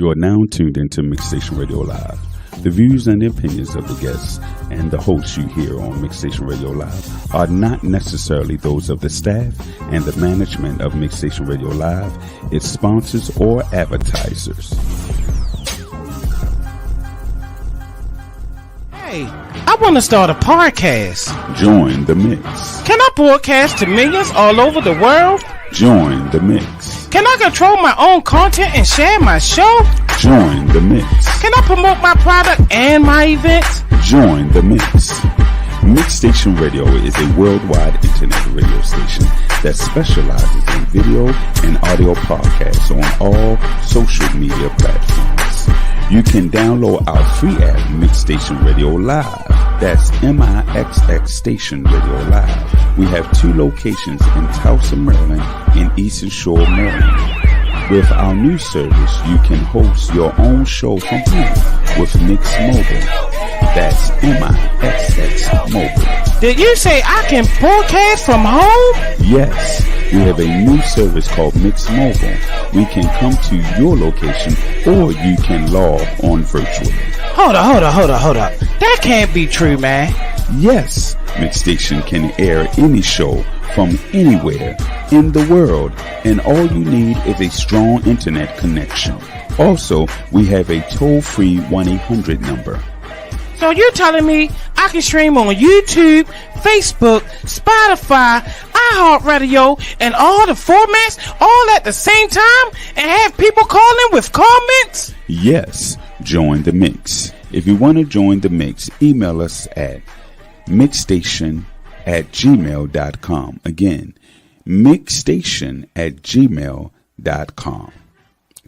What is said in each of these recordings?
You are now tuned into Mixstation Radio Live. The views and the opinions of the guests and the hosts you hear on Mixstation Radio Live are not necessarily those of the staff and the management of Mixstation Radio Live, its sponsors, or advertisers. Hey, I want to start a podcast. Join the mix. Can I broadcast to millions all over the world? Join the mix. Can I control my own content and share my show? Join the mix. Can I promote my product and my events? Join the mix. Mixstation Radio is a worldwide internet radio station that specializes in video and audio podcasts on all social media platforms. You can download our free app, Mixstation Radio Live. That's MIXX Station Radio Live. We have 2 locations in Tulsa, Maryland, and Eastern Shore, Maryland. With our new service, you can host your own show from home with Mix Mobile. That's MIXX Mobile. Did you say I can broadcast from home? Yes, we have a new service called Mix Mobile. We can come to your location or you can log on virtually. Hold up. That can't be true, man. Yes, Mixstation can air any show from anywhere in the world, and all you need is a strong internet connection. Also, we have a toll-free 1-800 number. So you're telling me I can stream on YouTube, Facebook, Spotify, iHeartRadio, and all the formats all at the same time and have people calling with comments? Yes, join the mix. If you want to join the mix, email us at mixstation@gmail.com. Again, mixstation@gmail.com.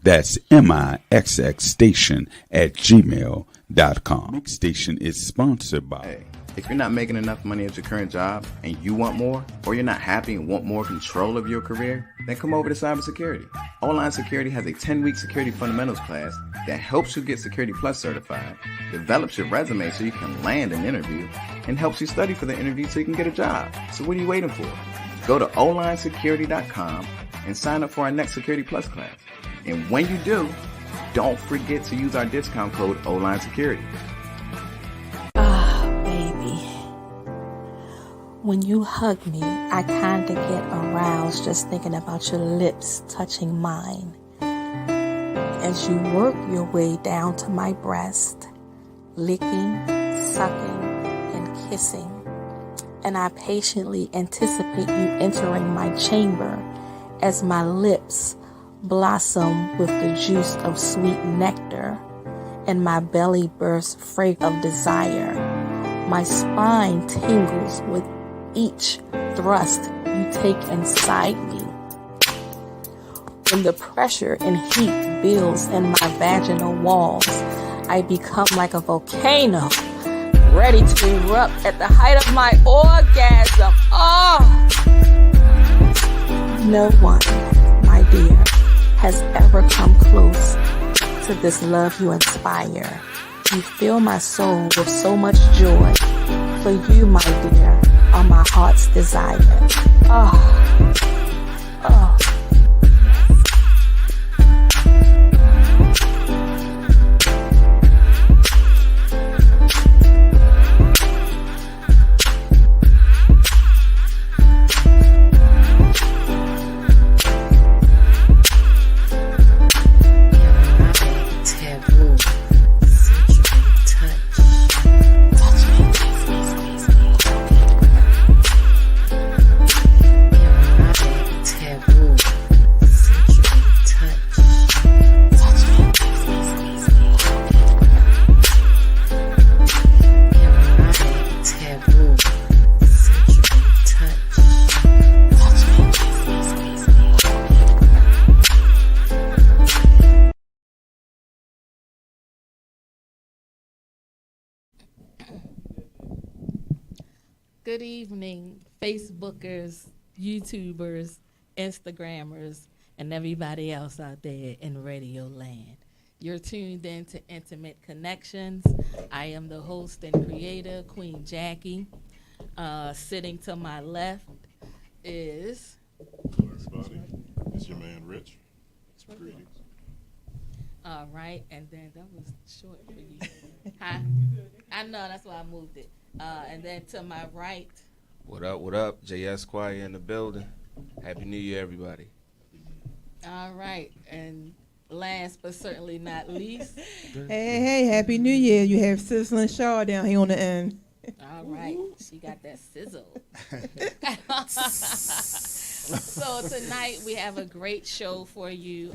That's MIXXstation@gmail.com. Mixstation is sponsored by... Hey, if you're not making enough money at your current job and you want more, or you're not happy and want more control of your career, then come over to cybersecurity. Online Security has a 10-week security fundamentals class that helps you get Security Plus certified, develops your resume so you can land an interview, and helps you study for the interview so you can get a job. So what are you waiting for? Go to onlinesecurity.com and sign up for our next Security Plus class. And when you do, don't forget to use our discount code OnlineSecurity. Ah, baby. When you hug me, I kinda get aroused just thinking about your lips touching mine. As you work your way down to my breast, licking, sucking, and kissing. And I patiently anticipate you entering my chamber as my lips blossom with the juice of sweet nectar, and my belly bursts free of desire. My spine tingles with each thrust you take inside me. When the pressure and heat builds in my vaginal walls, I become like a volcano, ready to erupt at the height of my orgasm. Oh! No one, my dear, has ever come close to this love you inspire. You fill my soul with so much joy. For you, my dear, are my heart's desire. Oh, oh. Good evening, Facebookers, YouTubers, Instagrammers, and everybody else out there in radio land. You're tuned in to Intimate Connections. I am the host and creator, Queen Jackie. Sitting to my left is... Everybody, it's your man, Rich. Greetings. All right, and then that was short for you. Huh? I know, that's why I moved it. And then to my right. What up, what up? JS Choir in the building. Happy New Year, everybody. All right, and last but certainly not least. Hey, Happy New Year. You have Sizzling Shaw down here on the end. All right, she got that sizzle. So tonight we have a great show for you.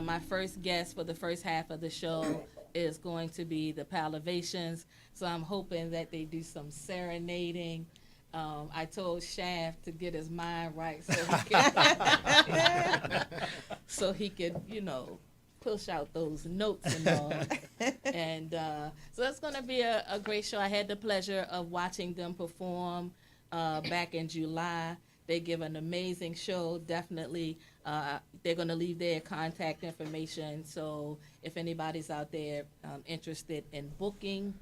My first guest for the first half of the show is going to be the Palovations. So I'm hoping that they do some serenading. I told Shaft to get his mind right so he could, you know, push out those notes and all. And so it's going to be a great show. I had the pleasure of watching them perform back in July. They give an amazing show. Definitely, they're going to leave their contact information. So if anybody's out there interested in booking,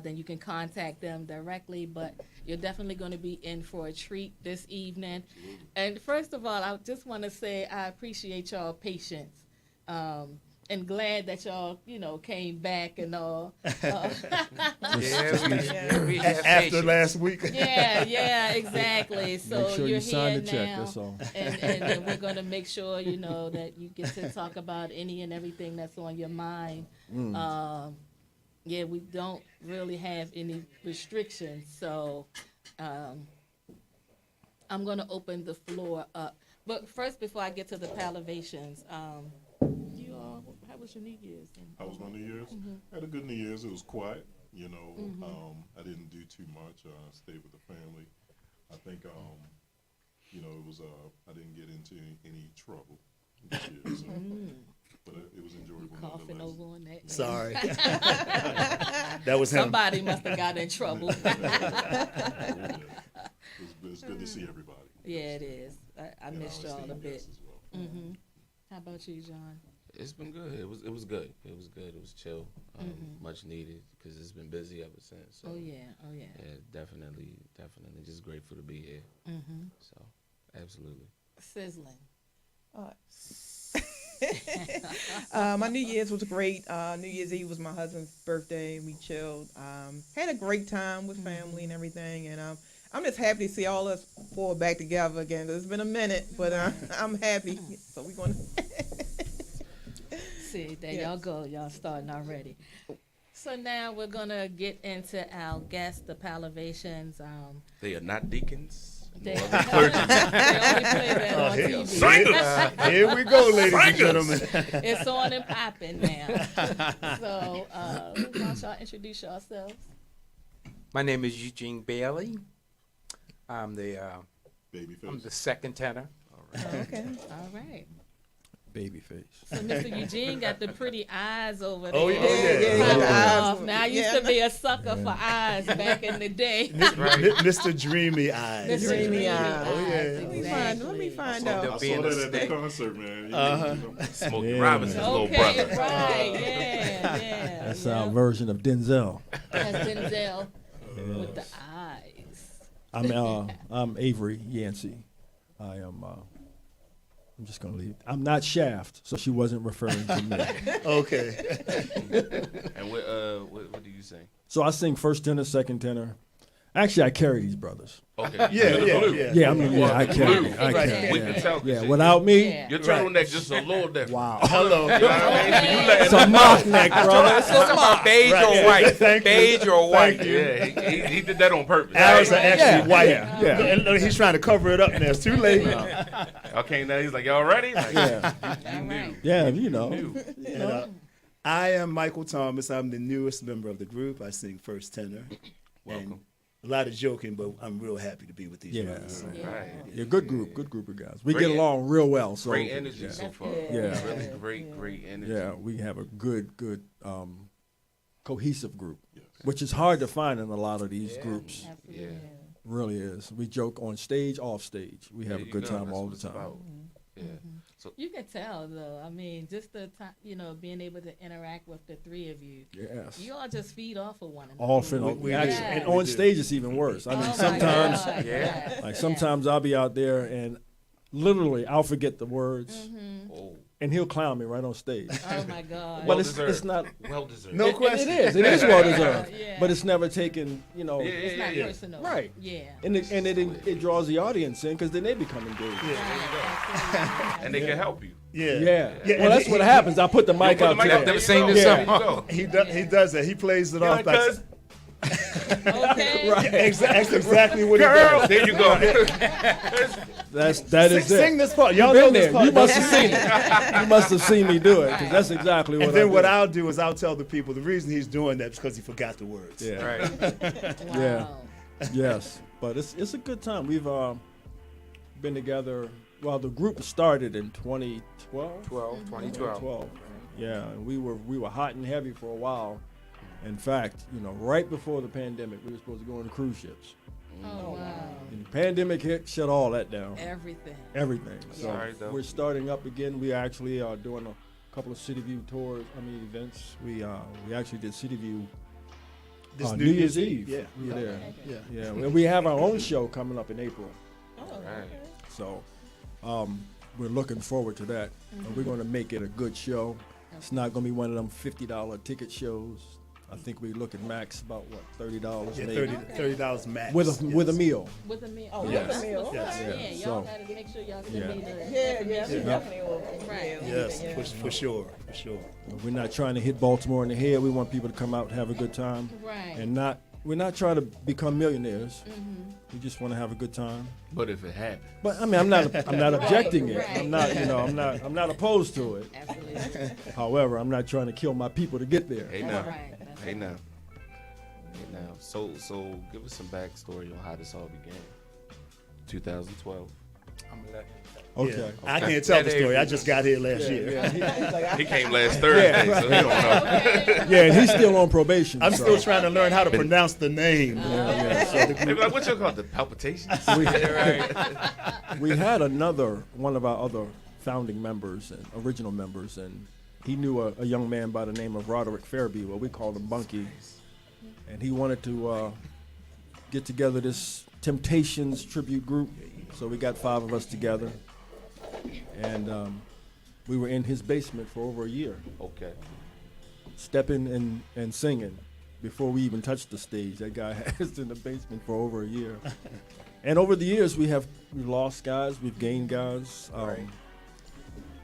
then you can contact them directly. But you're definitely going to be in for a treat this evening. And first of all, I just want to say I appreciate y'all patience. And glad that y'all, you know, came back and all. After last week. Yeah, exactly. So make sure you're you sign here the check, now, that's all. and we're going to make sure, you know, that you get to talk about any and everything that's on your mind. Yeah, we don't really have any restrictions, so I'm going to open the floor up. But first, before I get to the Palovations, you all, how was your New Year's? How was my New Year's? I had a good New Year's. It was quiet, you know. I didn't do too much. Stayed with the family. I think, you know, it was. I didn't get into any trouble this year, so. But it was enjoyable. Coughing over on that. Sorry. That was him. Somebody must have got in trouble. It was good to see everybody. Yeah, it is. I missed y'all a bit. As well. How about you, John? It's been good. It was good. It was good. It was chill. Much needed because it's been busy ever since. So, Oh yeah. yeah, definitely. Just grateful to be here. So, absolutely. Sizzling. My New Year's was great. New Year's Eve was my husband's birthday, and we chilled. Had a great time with family and everything, and I'm just happy to see all us four back together again. It's been a minute, but I'm happy. So we're going to... See, there y'all go. Y'all starting already. So now we're going to get into our guests, the Palovations. They are not deacons. They only play that on TV. Here we go, ladies and gentlemen. It's on and popping now. So, why don't y'all introduce yourselves? My name is Eugene Bailey. I'm the second tenor. Okay. All right. Babyface. So Mr. Eugene got the pretty eyes over there. Oh, yeah. Now I used to be a sucker for eyes back in the day. Mr. Dreamy Eyes. Mr. Dreamy Eyes. Oh, yeah. Exactly. Let me find I out. saw that at the concert, man. Smokey Robinson's little Okay, brother. right, yeah. That's our version of Denzel. That's Denzel with the eyes. I'm Avery Yancey. I'm just gonna leave. I'm not Shaft, so she wasn't referring to me. Okay. And what do you sing? So I sing first tenor, second tenor. Actually, I carry these brothers. Okay. Yeah, I mean, I carry. We can tell. Yeah, without me, Yeah. Your turtleneck just a little different. wow. Hello. It's a mock neck, brother. Let's talk about beige or white. Thank you. Beige or white. Thank you. Yeah, he did that on purpose. Ours are actually white. Yeah. And he's trying to cover it up now. It's too late. Okay, now he's like, y'all ready? Like, Yeah, All right. yeah, you know. And, I am Michael Thomas. I'm the newest member of the group. I sing first tenor. Welcome. A lot of joking, but I'm real happy to be with these Yeah. brothers. Right. Yeah, good group of guys. We Great get along real well. So Great energy so far. Yeah. Really great energy. Yeah, we have a good cohesive group, which is hard to find in a lot of these groups. Yeah. Really is. We joke on stage, off stage. We have There a you good go. time That's all what the it's time. about. Yeah. So You can tell, though. I mean, just the time, you know, being able to interact with the three of you. Yes. You all just feed off of one another. Often, We actually, do. and on stage it's even worse. I mean, Oh my sometimes, God. Yeah. like sometimes I'll be out there and literally, I'll forget the words, Oh. and he'll clown me right on stage. Oh my God. But it's not. Well deserved. No question. It is well deserved. Yeah. But it's never taken, It's not personal. Right. Yeah. And it draws the audience in because then they become engaged. And they can help you. Yeah. Yeah, Well, that's what happens. I put the mic out I've there. never seen this song. He does that. He plays it off. Cuz. Okay. Right. That's exactly what Girl, he does. there you go. That is it. Sing this part. Y'all You've know been this there. part. You must have seen it. You must have seen me do it because that's exactly what And then I what do. I'll do is I'll tell the people the reason he's doing that is because he forgot the words. Yeah. Right. Yeah. Wow. Yes. But it's a good time. We've been together. Well, the group started in 2012. 2012. Yeah, and we were hot and heavy for a while. In fact, right before the pandemic, we were supposed to go on cruise ships. Oh wow. And the pandemic hit, shut all that down. Everything. Everything. So Sorry, though. we're starting up again. We actually are doing a couple of City View tours. events. We actually did City View This New Year's Eve. Yeah. We were there. Yeah. Yeah, and we have our own show coming up in April. Right. So we're looking forward to that. And we're going to make it a good show. It's not going to be one of them $50 ticket shows. I think we look at max about $30 Yeah, maybe. $30 max. With a meal. With a meal. Oh, Yes. with a meal. Yes. Yeah, Yeah. y'all So- gotta make sure y'all send Yeah. me the Yeah, information. definitely will. Right. Yes, Yeah. for sure. For sure. We're not trying to hit Baltimore in the head. We want people to come out and have a good time. Right. And we're not trying to become millionaires. We just want to have a good time. But if it happens. But I mean, I'm not objecting it. Right. I'm not opposed to it. Absolutely. However, I'm not trying to kill my people to get there. Hey That's now. right. That's Hey now. Hey now. So give us some backstory on how this all began. 2012. I'm gonna let him. Okay. Yeah. I can't tell the story. I just got here last year. Yeah, He came last Thursday, so he don't know. yeah, and he's still on probation. I'm so. still trying to learn how to pronounce the name. They be like, what you call it? The palpitations? We had one of our other founding members and original members, and he knew a young man by the name of Roderick Fairby. Well, we called him Bunky, and he wanted to get together this Temptations tribute group. So we got 5 of us together, and we were in his basement for over a year, Okay. stepping and singing before we even touched the stage. That guy had us in the basement for over a year. And over the years, we've lost guys, we've gained guys.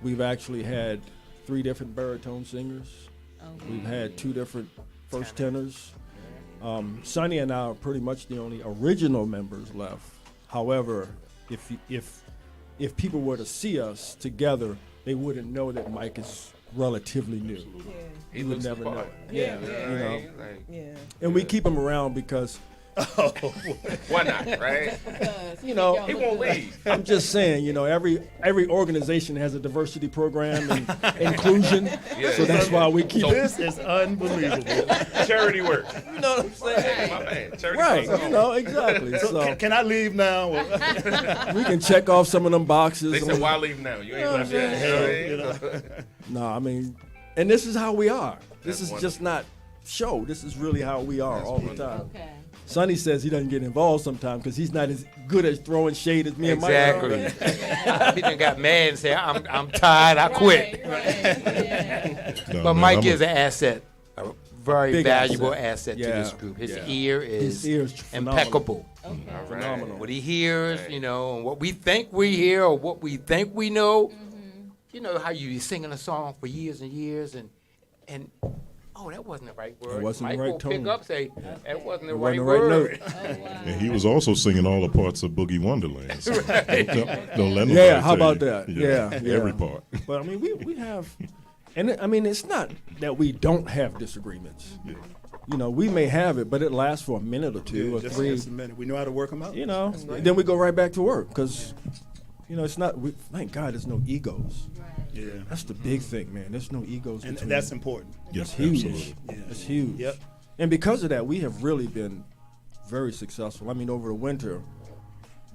We've actually had 3 different baritone singers. We've had 2 different first tenors. Sonny and I are pretty much the only original members left. However, if people were to see us together, they wouldn't know that Mike is relatively new. He You would looks never the know. part. Yeah, Right? Like, Yeah. And we keep him around because, why not, right? you know, He won't leave. I'm just saying, every organization has a diversity program and inclusion. Yeah. So that's why we keep This is unbelievable. Charity work. You know what I'm saying? My man. Charity Right, work. exactly. So Can I leave now? we can check off some of them boxes. They said, why leave now? You ain't left yet. No, I mean, and this is how we are. This That's is just not show. This is really how we are all the time. Okay. Sonny says he doesn't get involved sometimes because he's not as good at throwing shade as me and Mike are. Exactly. He done got mad and said, I'm tired, I quit. Yeah. No, But man, Mike I'm is an asset, a very Big valuable asset. asset to Yeah, this group. His yeah. ear His is ear is phenomenal. impeccable. Phenomenal. What he hears, and what we think we hear or what we think we know. You know how you be singing a song for years and years and oh, that wasn't the right word. wasn't the Mike right will pick tone. up, say, that wasn't the It right wasn't the right word. note. And he was also singing all the parts of Boogie Wonderland. So don't let nobody Yeah, how tell about you. that? Yeah. Every part. But I mean, we have, and I mean, it's not that we don't have disagreements. Yeah. We may have it, but it lasts for a minute or 2 or Just 3. a minute. We know how to work them out. Then we go right back to work because, it's not. Thank God, there's no egos. Yeah. That's the big thing, man. There's no egos. And between- that's important. Yes, huge. absolutely. Yeah. It's huge. Yep. And because of that, we have really been very successful. I mean, over the winter,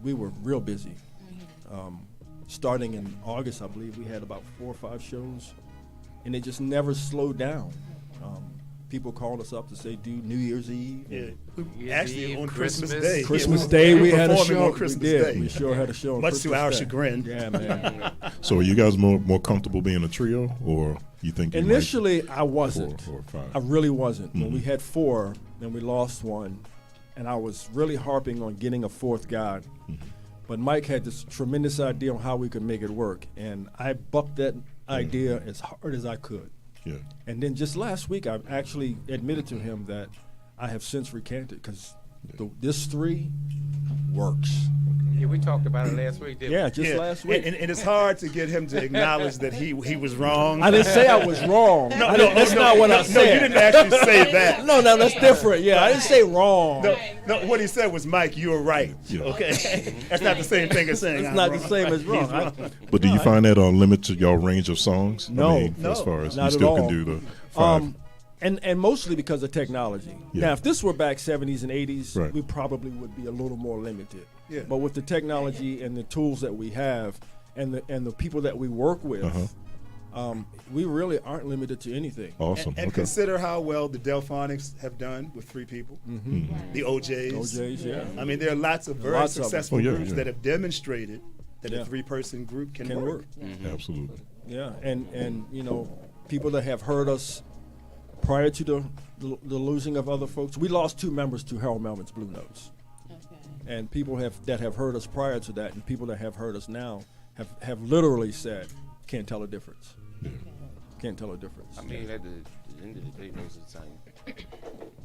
we were real busy. Starting in August, I believe we had about 4 or 5 shows, and it just never slowed down. people called us up to say do New Year's Eve. Yeah, actually on Christmas Day. Christmas Day we had a performing show. on Christmas we did. Day. We sure had a show. On Much Christmas to our Day. chagrin. Yeah, man. So are you guys more comfortable being a trio, or you think you Initially, I wasn't. Four or five. I really wasn't. When we had 4, then we lost one, and I was really harping on getting a 4th guy. But Mike had this tremendous idea on how we could make it work, and I bucked that idea as hard as I could. Yeah. And then just last week, I actually admitted to him that I have since recanted because this 3 works. Yeah, we talked about it last week, didn't we? Yeah, just last week. And it's hard to get him to acknowledge that he was wrong. I didn't say I was wrong. That's not what I said. No, you didn't actually say that. No, that's different. Yeah, I didn't say wrong. No, what he said was, Mike, you were right. Yeah. Okay, that's not the same thing as saying It's I'm not wrong. the same as wrong. He's wrong. But do you find that limited your range of songs? No. I mean, No, as far as not you at still all. can do the 5. And mostly because of technology. Yeah. Now, if this were back 70s and 80s, Right. we probably would be a little more limited. Yeah. But with the technology and the tools that we have, and the people that we work with, we really aren't limited to anything. Awesome. And Okay. consider how well the Delphonics have done with 3 people. The OJs. OJs, yeah. I mean, there are lots of very Lots of them. successful Oh, yeah, groups yeah. that have demonstrated that Yeah. a 3-person group can Can work. work. Absolutely. Yeah, and people that have heard us prior to the losing of other folks. We lost 2 members to Harold Melvin's Blue Notes. And people that have heard us prior to that, and people that have heard us now, have literally said, can't tell a difference. Can't tell a difference. I mean, at the end of the day, most of the time,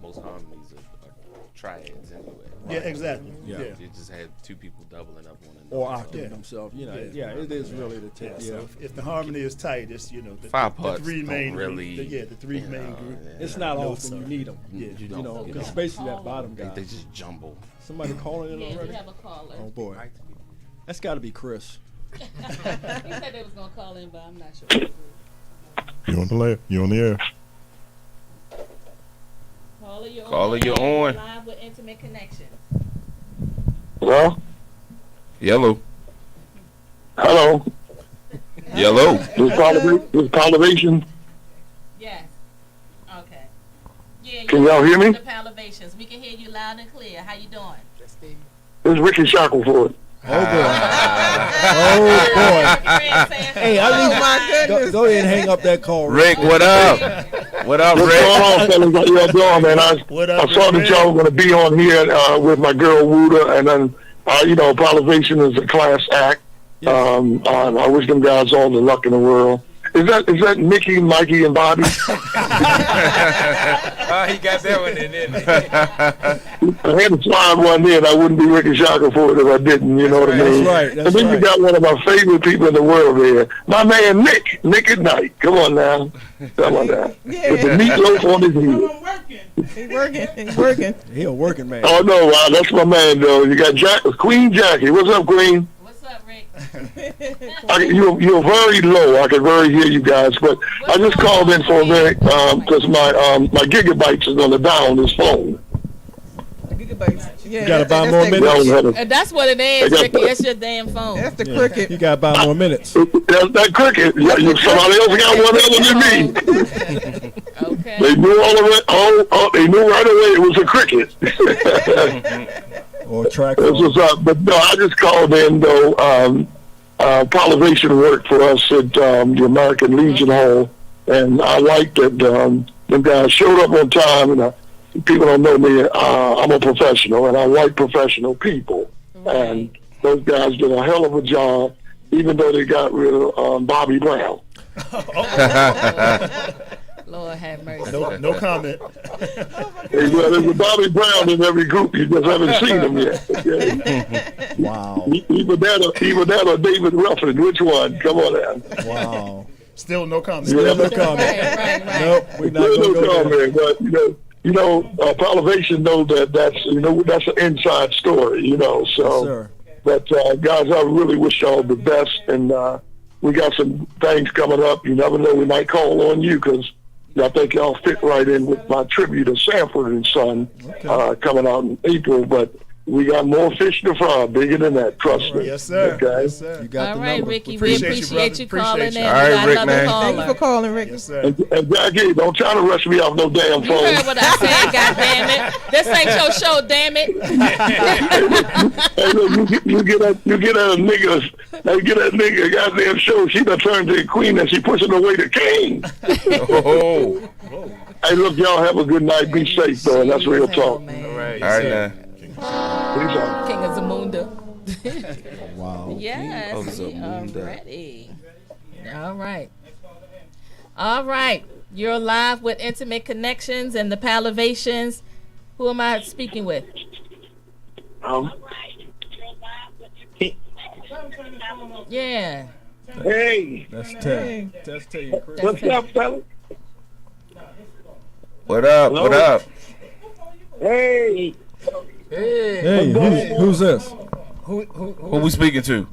most harmonies are triads anyway. Yeah, exactly. Yeah. You just had 2 people doubling up on another. Or octave Yeah. themselves. Yeah. It is really the tip. Yeah, so if the harmony is tight, it's the 5 the parts 3 don't main really, the 3 main group. It's not Notes often you are- need them. Yeah. Especially that bottom guy. They just jumble. Somebody calling in Yeah, already? we have a caller. Oh boy, that's got to be Chris. He said they was gonna call in, but I'm not sure. You're on the air. Caller, you're on. Live with Intimate Connections. Hello? Yellow. Hello? Yellow. This Palovations? Yes. Okay. Yeah. Can y'all hear me? The Palovations. We can hear you loud and clear. How you doing? This is Ricky Shackleford. Oh boy. Oh boy. Hey, my goodness. Go ahead and hang up that call. Rick, what up? What up, What's Rick? going on, fellas? How y'all doing, man? I saw that y'all were going to be on here with my girl Whooda, and then, Palovations is a class act. I wish them guys all the luck in the world. Is that Mickey, Mikey, and Bobby? Oh, he got that one in, didn't he? I had to slide one in. I wouldn't be Ricky Shackleford if I didn't, you know what I mean? That's right. And then you got one of my favorite people in the world there. My man, Nick at Night. Come on now. Come on now. Yeah. With the meatloaf on his head. He's working. He a working man. Oh, no, wow, that's my man, though. You got Queen Jackie. What's up, Queen? What's up, Rick? You're very low. I can very hear you guys, but I just called in for a minute because my gigabytes is on the down this phone. Yeah, You gotta buy more minutes. And that's what it is, Ricky. That's your damn phone. That's the cricket. You gotta buy more minutes. That cricket. Somebody else got one other than me. Okay. They knew they knew right away it was a cricket. Or track. That's what's up. But no, I just called in though. Palivation worked for us at the American Legion Hall, and I liked that them guys showed up on time. And people don't know me. I'm a professional, and I like professional people. Right. And those guys did a hell of a job, even though they got rid of Bobby Brown. Lord have mercy. No comment. There's a Bobby Brown in every group. You just haven't seen him yet. Okay? Wow. Either that or David Ruffin. Which one? Come on now. Wow. Still no comment. Still no comment. Right. Nope, we're not Still gonna no go there. comment. But Palivation knows that's an inside story. Yes, So. sir. But guys, I really wish y'all the best, and we got some things coming up. You never know, we might call on you because I think y'all fit right in with my tribute to Sanford and Son coming out in April. But We got more fish to fry, bigger than that. Trust me. Yes, sir. Okay. Yes, sir. You got All the right, number. Ricky, we Appreciate appreciate you, you brother. calling Appreciate in. you. We All right, got Rick, another man. caller. Thank you for calling, Rick. Yes, sir. And Jackie, don't try to rush me off no damn You phone. heard what I said, goddammit. This ain't your show, damn it. Hey, look, you get at a nigga goddamn show. She done turned to the queen and she pushing away the king. Oh. Hey, look, y'all have a good night. Be safe, though. That's real talk. All right, now. Peace out. King of Zamunda. Wow. Yes, King of we are Zamunda. ready. All right. All right. You're live with Intimate Connections and the Palovations. Who am I speaking with? Yeah. Hey. That's Ted. That's Ted and Chris. What's up, fella? What up? Hello? What up? Hey. Hey, who's this? Who we speaking to?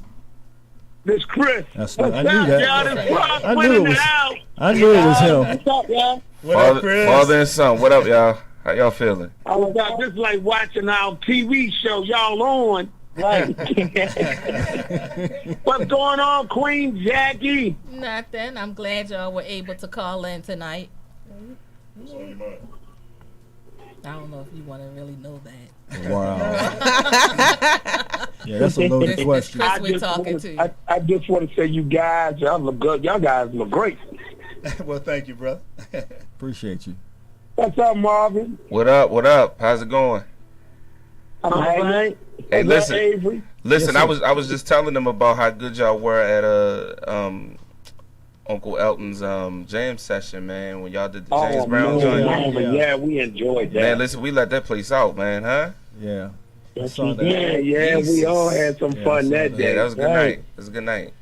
This Chris. That's, What's I knew up, that. y'all? This Rock I Quinn knew in it the was. house. I knew it was him. What's up, y'all? What up, Chris? Father and son. What up, y'all? How y'all feeling? Oh, God, this is like watching our TV show y'all on. Like, what's going on, Queen Jackie? Nothing. I'm glad y'all were able to call in tonight. I don't know if you want to really know that. Wow. Yeah, that's a loaded question. Chris we're talking to. I just want to say, you guys, y'all look good. Y'all guys look great. Well, thank you, brother. Appreciate you. What's up, Marvin? What up? What up? How's it going? All right. Hey, What's up, listen. Avery? Listen, Yes, I was just telling them about how good y'all were at Uncle Elton's jam session, man. When y'all did the James Brown joint. Yeah, we enjoyed that. Man, listen, we let that place out, man, huh? Yeah. I saw that. Yeah, we all had some fun that day. Yeah, that was a good night. It was a good night.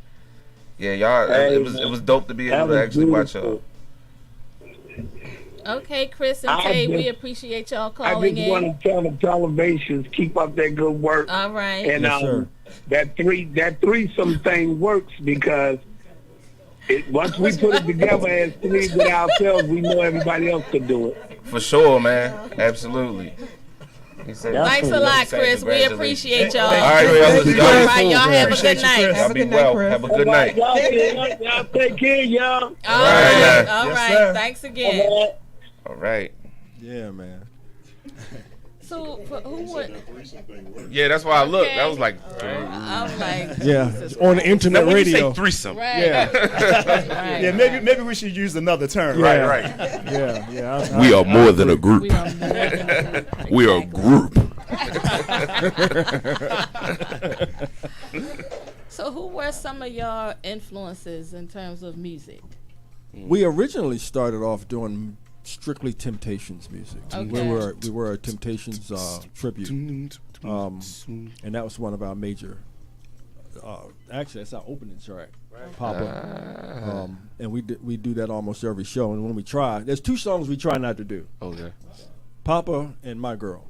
Yeah, y'all. Hey, it was dope to be that able to was actually watch beautiful. y'all. Okay, Chris and Tay, we appreciate y'all I calling just want in. to tell the Palovations, keep up that good work. All right. And Yes, sir. that threesome thing works because once we put it together as three with ourselves, we know everybody else could do it. For sure, man. Absolutely. He said, Thanks a lot, Chris. We appreciate y'all. All right, All right, y'all have a Appreciate good you, night. Chris. Have a Be good night, well. Chris. Have a good night. Y'all take care, y'all. All right, right. All Yes, right. sir. Thanks again. All right. Yeah, man. So, who would? Yeah, that's why I looked. Okay. That was like, I'm like, Yeah, Jesus on the Christ. internet now when you radio. say threesome. Right. Yeah, Right. Yeah, maybe we should use another term. yeah, Right. Yeah, yeah. We are more than a group. We are more than a group. We are a Exactly. group. So, who were some of your influences in terms of music? We originally started off doing strictly Temptations music. Okay. We were a Temptations tribute, and that was one of our major. Actually, that's our opening track, Papa. And we do that almost every show. And when we try, there's two songs we try not to do: Okay. Papa and My Girl.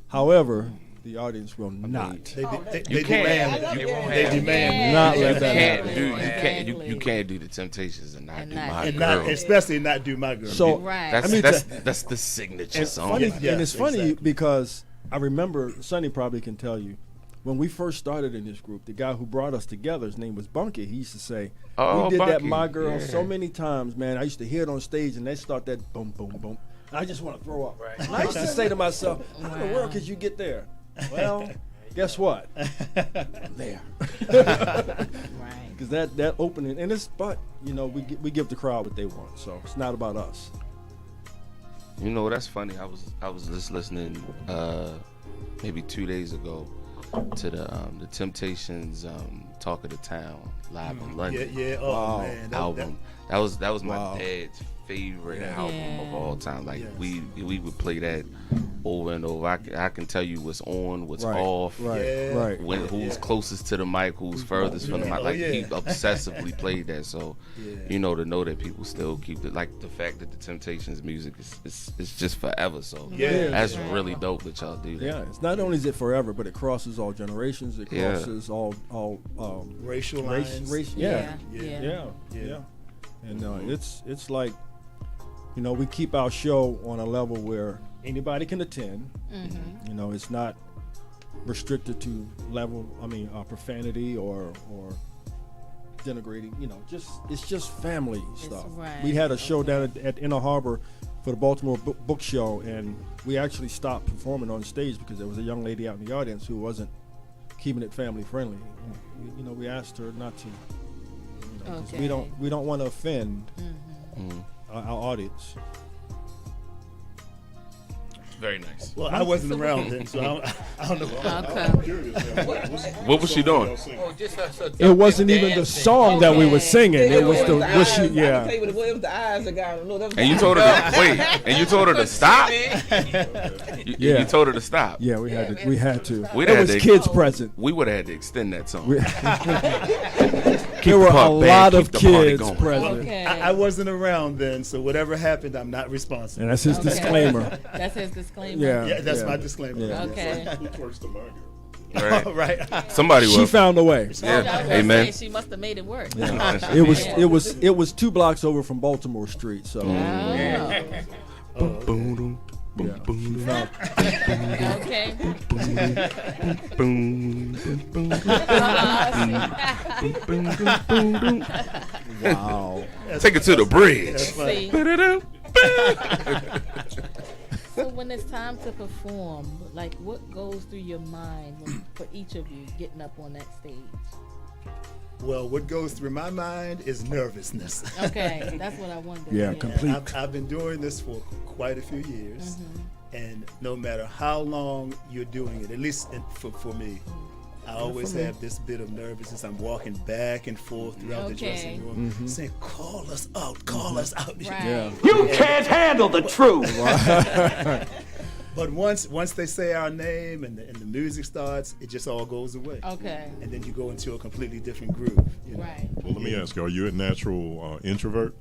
However, the audience will not. They You can't. demand it. You won't They have- demand Not You let that can't happen. do. Exactly. You can't do the Temptations and not And do not my and girl. not, especially not do my girl. So Right. That's I mean, that's the signature and song. funny, Yes, and it's funny exactly. because I remember Sonny probably can tell you when we first started in this group, the guy who brought us together, his name was Bunky. He used to say, Oh, "We did that Bunky, My Girl yeah. so many times, man. I used to hear it on stage, and they start that boom, boom, boom. And I just want to throw up. Right. And I used to say to myself, "How in the world could you get there?" Well, guess what? I'm there. Right. Because that opening, and it's but we give the crowd what they want, so it's not about us. You know, that's funny. I was just listening maybe 2 days ago to the Temptations Talk of the Town live in London Yeah. Oh Wow. man. album. That was my Wow. dad's favorite Yeah. album of all time. Like Yes. we would play that over and over. I can tell you what's on, what's off. Right, Yeah. right. When who's closest to the mic, who's furthest from the Yeah. mic. Oh, Like yeah. he obsessively played that. So Yeah. to know that people still keep it, like the fact that the Temptations music is just forever. So Yeah. that's really dope that y'all do that. Yeah, it's not only is it forever, but it crosses all generations. It Yeah. crosses all Racial race, lines. race. Yeah. Yeah. And it's like, we keep our show on a level where anybody can attend. Mm-hmm. It's not restricted to profanity or denigrating. It's just family stuff. Right. We had a show down at Inner Harbor for the Baltimore Book Show, and we actually stopped performing on stage because there was a young lady out in the audience who wasn't keeping it family friendly. We asked her not to. 'Cause we don't want to offend our audience. Very nice. Well, I wasn't around then, so I don't know. What was she doing? It wasn't even the song that we were singing. It was the what she. Yeah. It was the eyes that got her. And you told her to wait. And you told her to stop. You told her to stop. Yeah, we had to. We had to. There was kids present. We would have had to extend that song. There were a lot of kids present. Okay. I wasn't around then, so whatever happened, I'm not responsible. And that's his disclaimer. That's his disclaimer. Yeah, that's my disclaimer. Yeah. Okay. Who twerks the manga? Right. Right. Somebody She will. found a way. Yeah. Amen. She must have made it work. Yeah. It was 2 blocks over from Baltimore Street. So. Boom, boom, boom. Yeah. Boom, Okay. boom, boom. Wow. Take it to the bridge. See. So when it's time to perform, like what goes through your mind for each of you getting up on that stage? Well, what goes through my mind is nervousness. Okay, that's what I wondered. Yeah, complete. I've been doing this for quite a few years, and no matter how long you're doing it, at least for me, I always have this bit of nervousness. I'm walking back and forth throughout the dressing room, saying, "Call us out, call us out." Right. Yeah. You can't handle the truth. But once they say our name and the music starts, it just all goes away. Okay. And then you go into a completely different groove. You know? Right. Well, let me ask you: are you a natural introvert?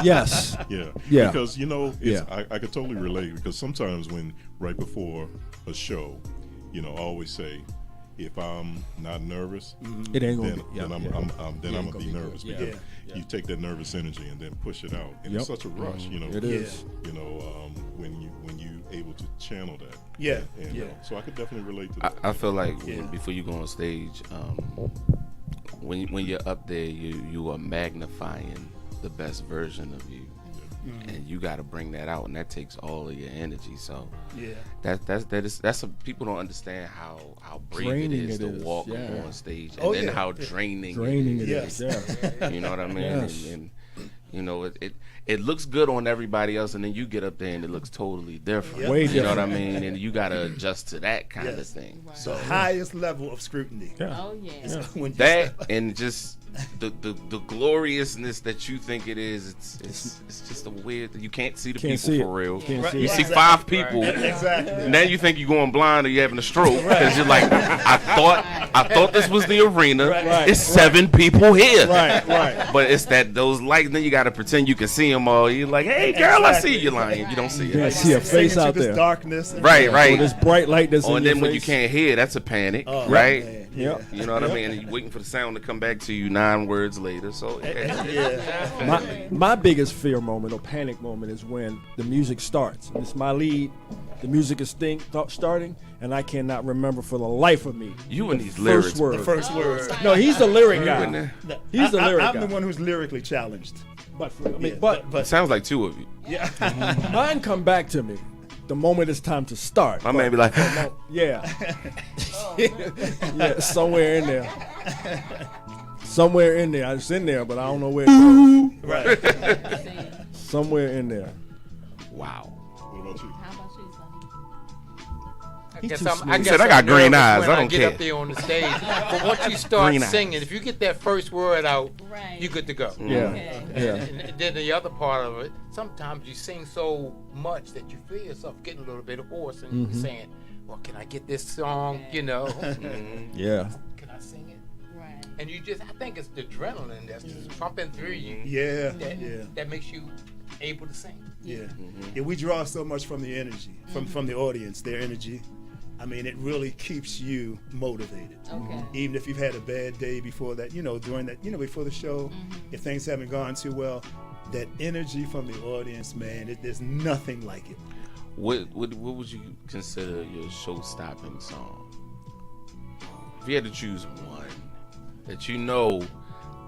Yes. Yeah. Yeah. Because I could totally relate. Because sometimes when right before a show, I always say, if I'm not nervous, It ain't gonna then, be. then I'm gonna be nervous good. because you take that nervous energy and then push it out, and it's such a rush. It is. When you able to channel that. Yeah. And, so I could definitely relate to that. I feel like before you go on stage, when you're up there, you are magnifying the best version of you. And you got to bring that out, and that takes all of your energy. So that's people don't understand how brave it is to walk on stage, and then how draining it is. You know what I mean? Yes. And it looks good on everybody else, and then you get up there and it looks totally different. Way You know what I mean? And you got to adjust to that kind of thing. Right. The highest level of scrutiny. Oh yeah. When you That and just the gloriousness that you think it is, it's just a weird thing. You can't see the people for real. You see 5 people. Exactly. Now you think you're going blind or you're having a stroke because you're like, I thought this was the arena. It's 7 people here. Right. But it's those lights. Then you got to pretend you can see them all. You're like, hey girl, I see you lying. You don't see You it. can't see a face out this there. darkness. Right. Or this bright light that's in And your then when you face. can't hear, that's a panic, Oh, right? man. Yep. You know what I mean? And you're waiting for the sound to come back to you 9 words later. So My biggest fear moment or panic moment is when the music starts. It's my lead. The music is starting, and I cannot remember for the life of me. You and these lyrics. The first words. No, he's the lyric guy. He's the lyric I'm guy. the one who's lyrically challenged. But It sounds like 2 of you. mine come back to me the moment it's time to start. My man be like, yeah, somewhere in there. Somewhere in there. It's in there, but I don't know where it goes. Right. Somewhere in there. wow. What about you? How about you, Sonny? He's Guess too I'm- smooth. I He guess said, I I'm got green nervous eyes. when I don't get care. up there on the stage. But once you start Green eyes. singing, if you get that first word out, Right. you're good to go. Yeah. Okay. Yeah. And then the other part of it, sometimes you sing so much that you feel yourself getting a little bit hoarse, and you're saying, "Well, can I get this song? You know, Yeah. can I sing it?" Right. And I think it's the adrenaline that's just pumping through you Yeah. that makes you able to sing. Yeah. Yeah, we draw so much from the energy, from the audience, their energy. I mean, it really keeps you motivated. Okay. Even if you've had a bad day before that, during that, before the show, if things haven't gone too well, that energy from the audience, man, there's nothing like it. What would you consider your show-stopping song? If you had to choose one that you know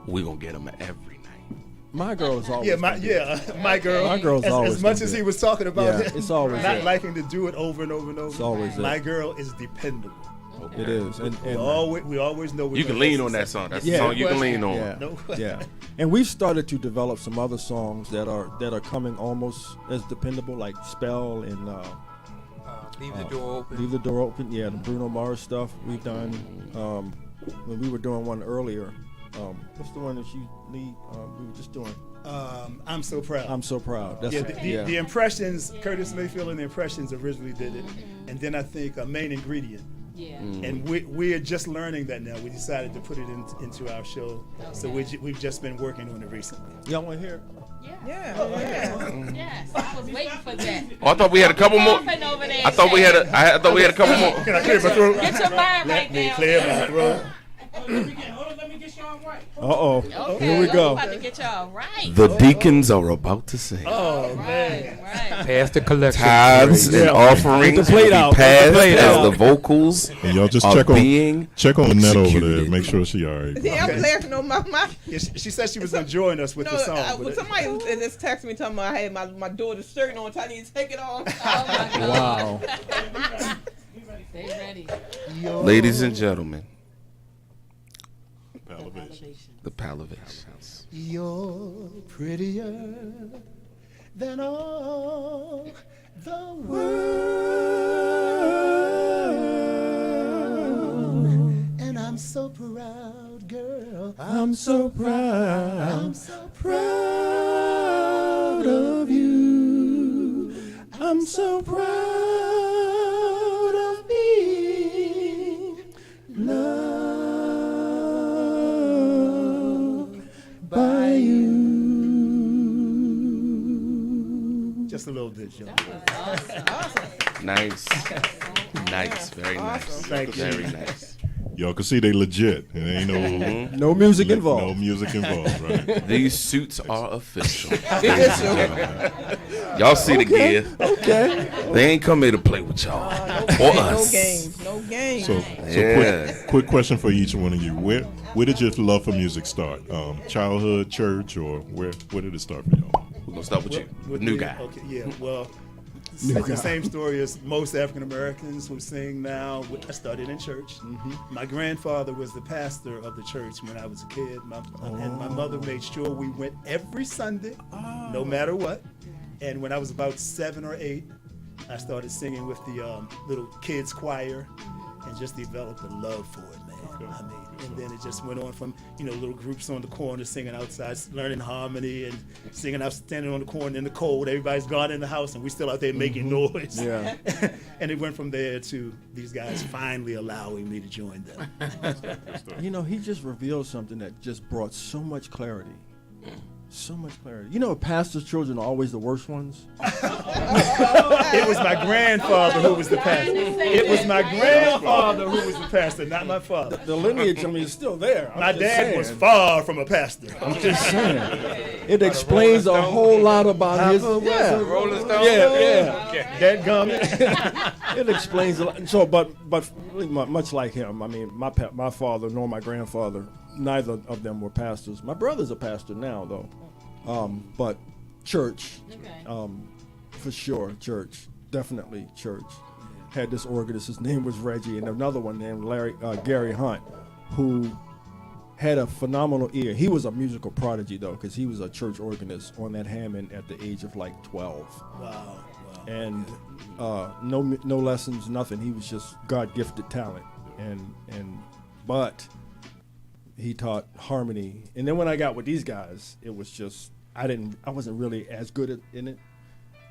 we're gonna get them every night. My girl is always. My girl. My girl's always. As much as he was talking about it, it's always not liking to do it over and over and over. It's always My girl is dependable. It is, and we always know you can lean on that song. That's the song you can lean on. Yeah. And we've started to develop some other songs that are coming almost as dependable, like "Spell" and Leave the Door Open. Leave the Door Open. Yeah, the Bruno Mars stuff we've done. When we were doing one earlier, what's the one that you lead? We were just doing. I'm So Proud. I'm So Proud. That's the Impressions. Curtis Mayfield and the Impressions originally did it, and then I think Main Ingredient. Yeah. And we're just learning that now. We decided to put it into our show, so we've just been working on it recently. Y'all want to hear it? Yeah. Yes, I was waiting for that. Oh, I thought we had a couple more. I thought we had a couple more. Can I clear my throat? Get your mind Let right me now. clear my throat. Let me get y'all right. Okay, here we go. About to get y'all right. The deacons are about to sing. Oh man! Right. Pass the collection. Tithes and offerings will be passed as the vocals And y'all just are check being on Annette over there. executed. Make sure she all right. Yeah, I'm laughing on my. Yeah, she said she was enjoying us with the song. When somebody just texted me talking about I had my daughter's shirt on, so I need to take it off. Oh my God. Wow. Stay ready. Ladies and gentlemen, Palovations. the Palovations. You're prettier than all the world, and I'm so proud, girl. I'm so proud. I'm so proud of you. I'm so proud of being loved by you. Just a little bit, Joe. Nice. Nice. Very nice. Thank you. Very nice. Y'all can see they legit. It ain't No music involved. No music involved, right? These suits are official. Ladies and gentlemen. Y'all see the gear. Okay. They ain't come here to play with y'all. Or us. No games. So Yeah. quick question for each one of you. Where did your love for music start? Childhood, church, or where did it start for y'all? We're going to start with you. New guy. Okay, yeah. Well, it's the same story as most African Americans who sing now. I started in church. My grandfather was the pastor of the church when I was a kid, and my mother made sure we went every Sunday, no matter what. And when I was about 7 or 8, I started singing with the little kids choir, and just developed a love for it, man. I mean, and then it just went on from little groups on the corner singing outside, learning harmony, and singing out, standing on the corner in the cold. Everybody's gone in the house, and we still out there making noise. Yeah. And it went from there to these guys finally allowing me to join them. He just revealed something that just brought so much clarity. So much clarity. Pastors' children are always the worst ones. It was my grandfather who was the pastor. It was my grandfather who was the pastor, not my father. The lineage, is still there. My dad was far from a pastor. I'm just saying. It explains a whole lot about his. Rolling Stone. Yeah. That gummit. It explains a lot. So, but much like him, my father nor my grandfather, neither of them were pastors. My brother's a pastor now, though. But church, for sure, church, definitely church. Had this organist, his name was Reggie, and another one named Gary Hunt, who had a phenomenal ear. He was a musical prodigy, though, because he was a church organist on that Hammond at the age of like 12. Wow. And no lessons, nothing. He was just God-gifted talent, but he taught harmony. And then when I got with these guys, it was just I wasn't really as good in it,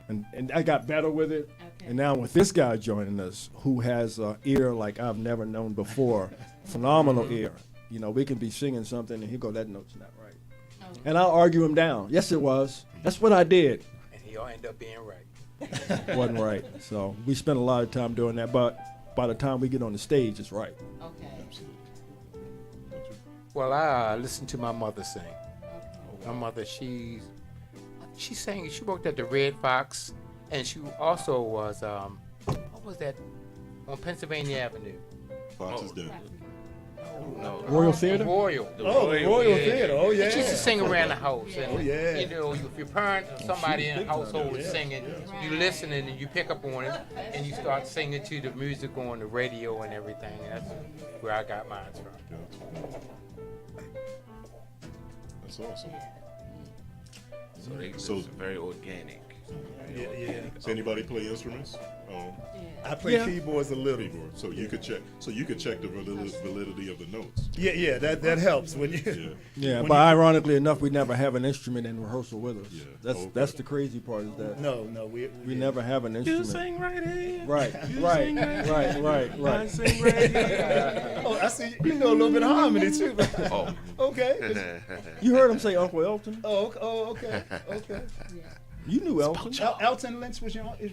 and I got better with it. Okay. And now with this guy joining us, who has an ear like I've never known before, phenomenal ear. We can be singing something and he'll go, that note's not right. Okay. And I'll argue him down. Yes, it was. That's what I did. And he'll end up being right. Wasn't right. So we spent a lot of time doing that, but by the time we get on the stage, it's right. Okay. Well, I listened to my mother sing. My mother, she sang. She worked at the Red Fox And she also was, what was that, on Pennsylvania Avenue? Fox's Den. No. Royal Theater? Royal. Royal Theater. Oh, yeah. She used to sing around the house. And, Oh, yeah. You know, if your parents or somebody in the household is singing, you listening and you pick up on it, and you start singing to the music on the radio and everything. And that's where I got mine from. That's awesome. So it's very organic. Yeah. Does anybody play instruments? I play keyboards a little. Keyboard. So you could check. So you could check the validity of the notes. Yeah. That helps when you. Yeah, but ironically enough, we never have an instrument in rehearsal with us. Yeah. That's the crazy part is that. No, we never have an instrument. You sing right here. Right. I sing right here. Oh, I see. You know a little bit of harmony too. Oh. Okay. You heard him say Uncle Elton? Oh, okay. You knew Elton. Elton Lynch was your uncle?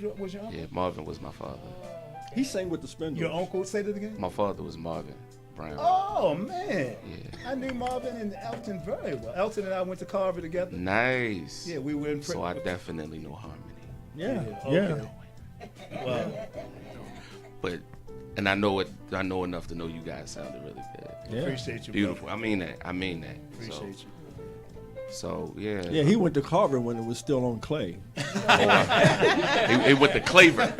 Yeah, Marvin was my father. He sang with the Spindles. Your uncle, say that again? My father was Marvin Brown. Oh, man. Yeah. I knew Marvin and Elton very well. Elton and I went to Carver together. Nice. Yeah, we were in So I definitely know harmony. Yeah. Okay. Wow. But and I know enough to know you guys sounded really good. Yeah. Appreciate you. Beautiful. Brother. I mean that. Appreciate you. So yeah. Yeah, he went to Carver when it was still on clay. He went to Claver.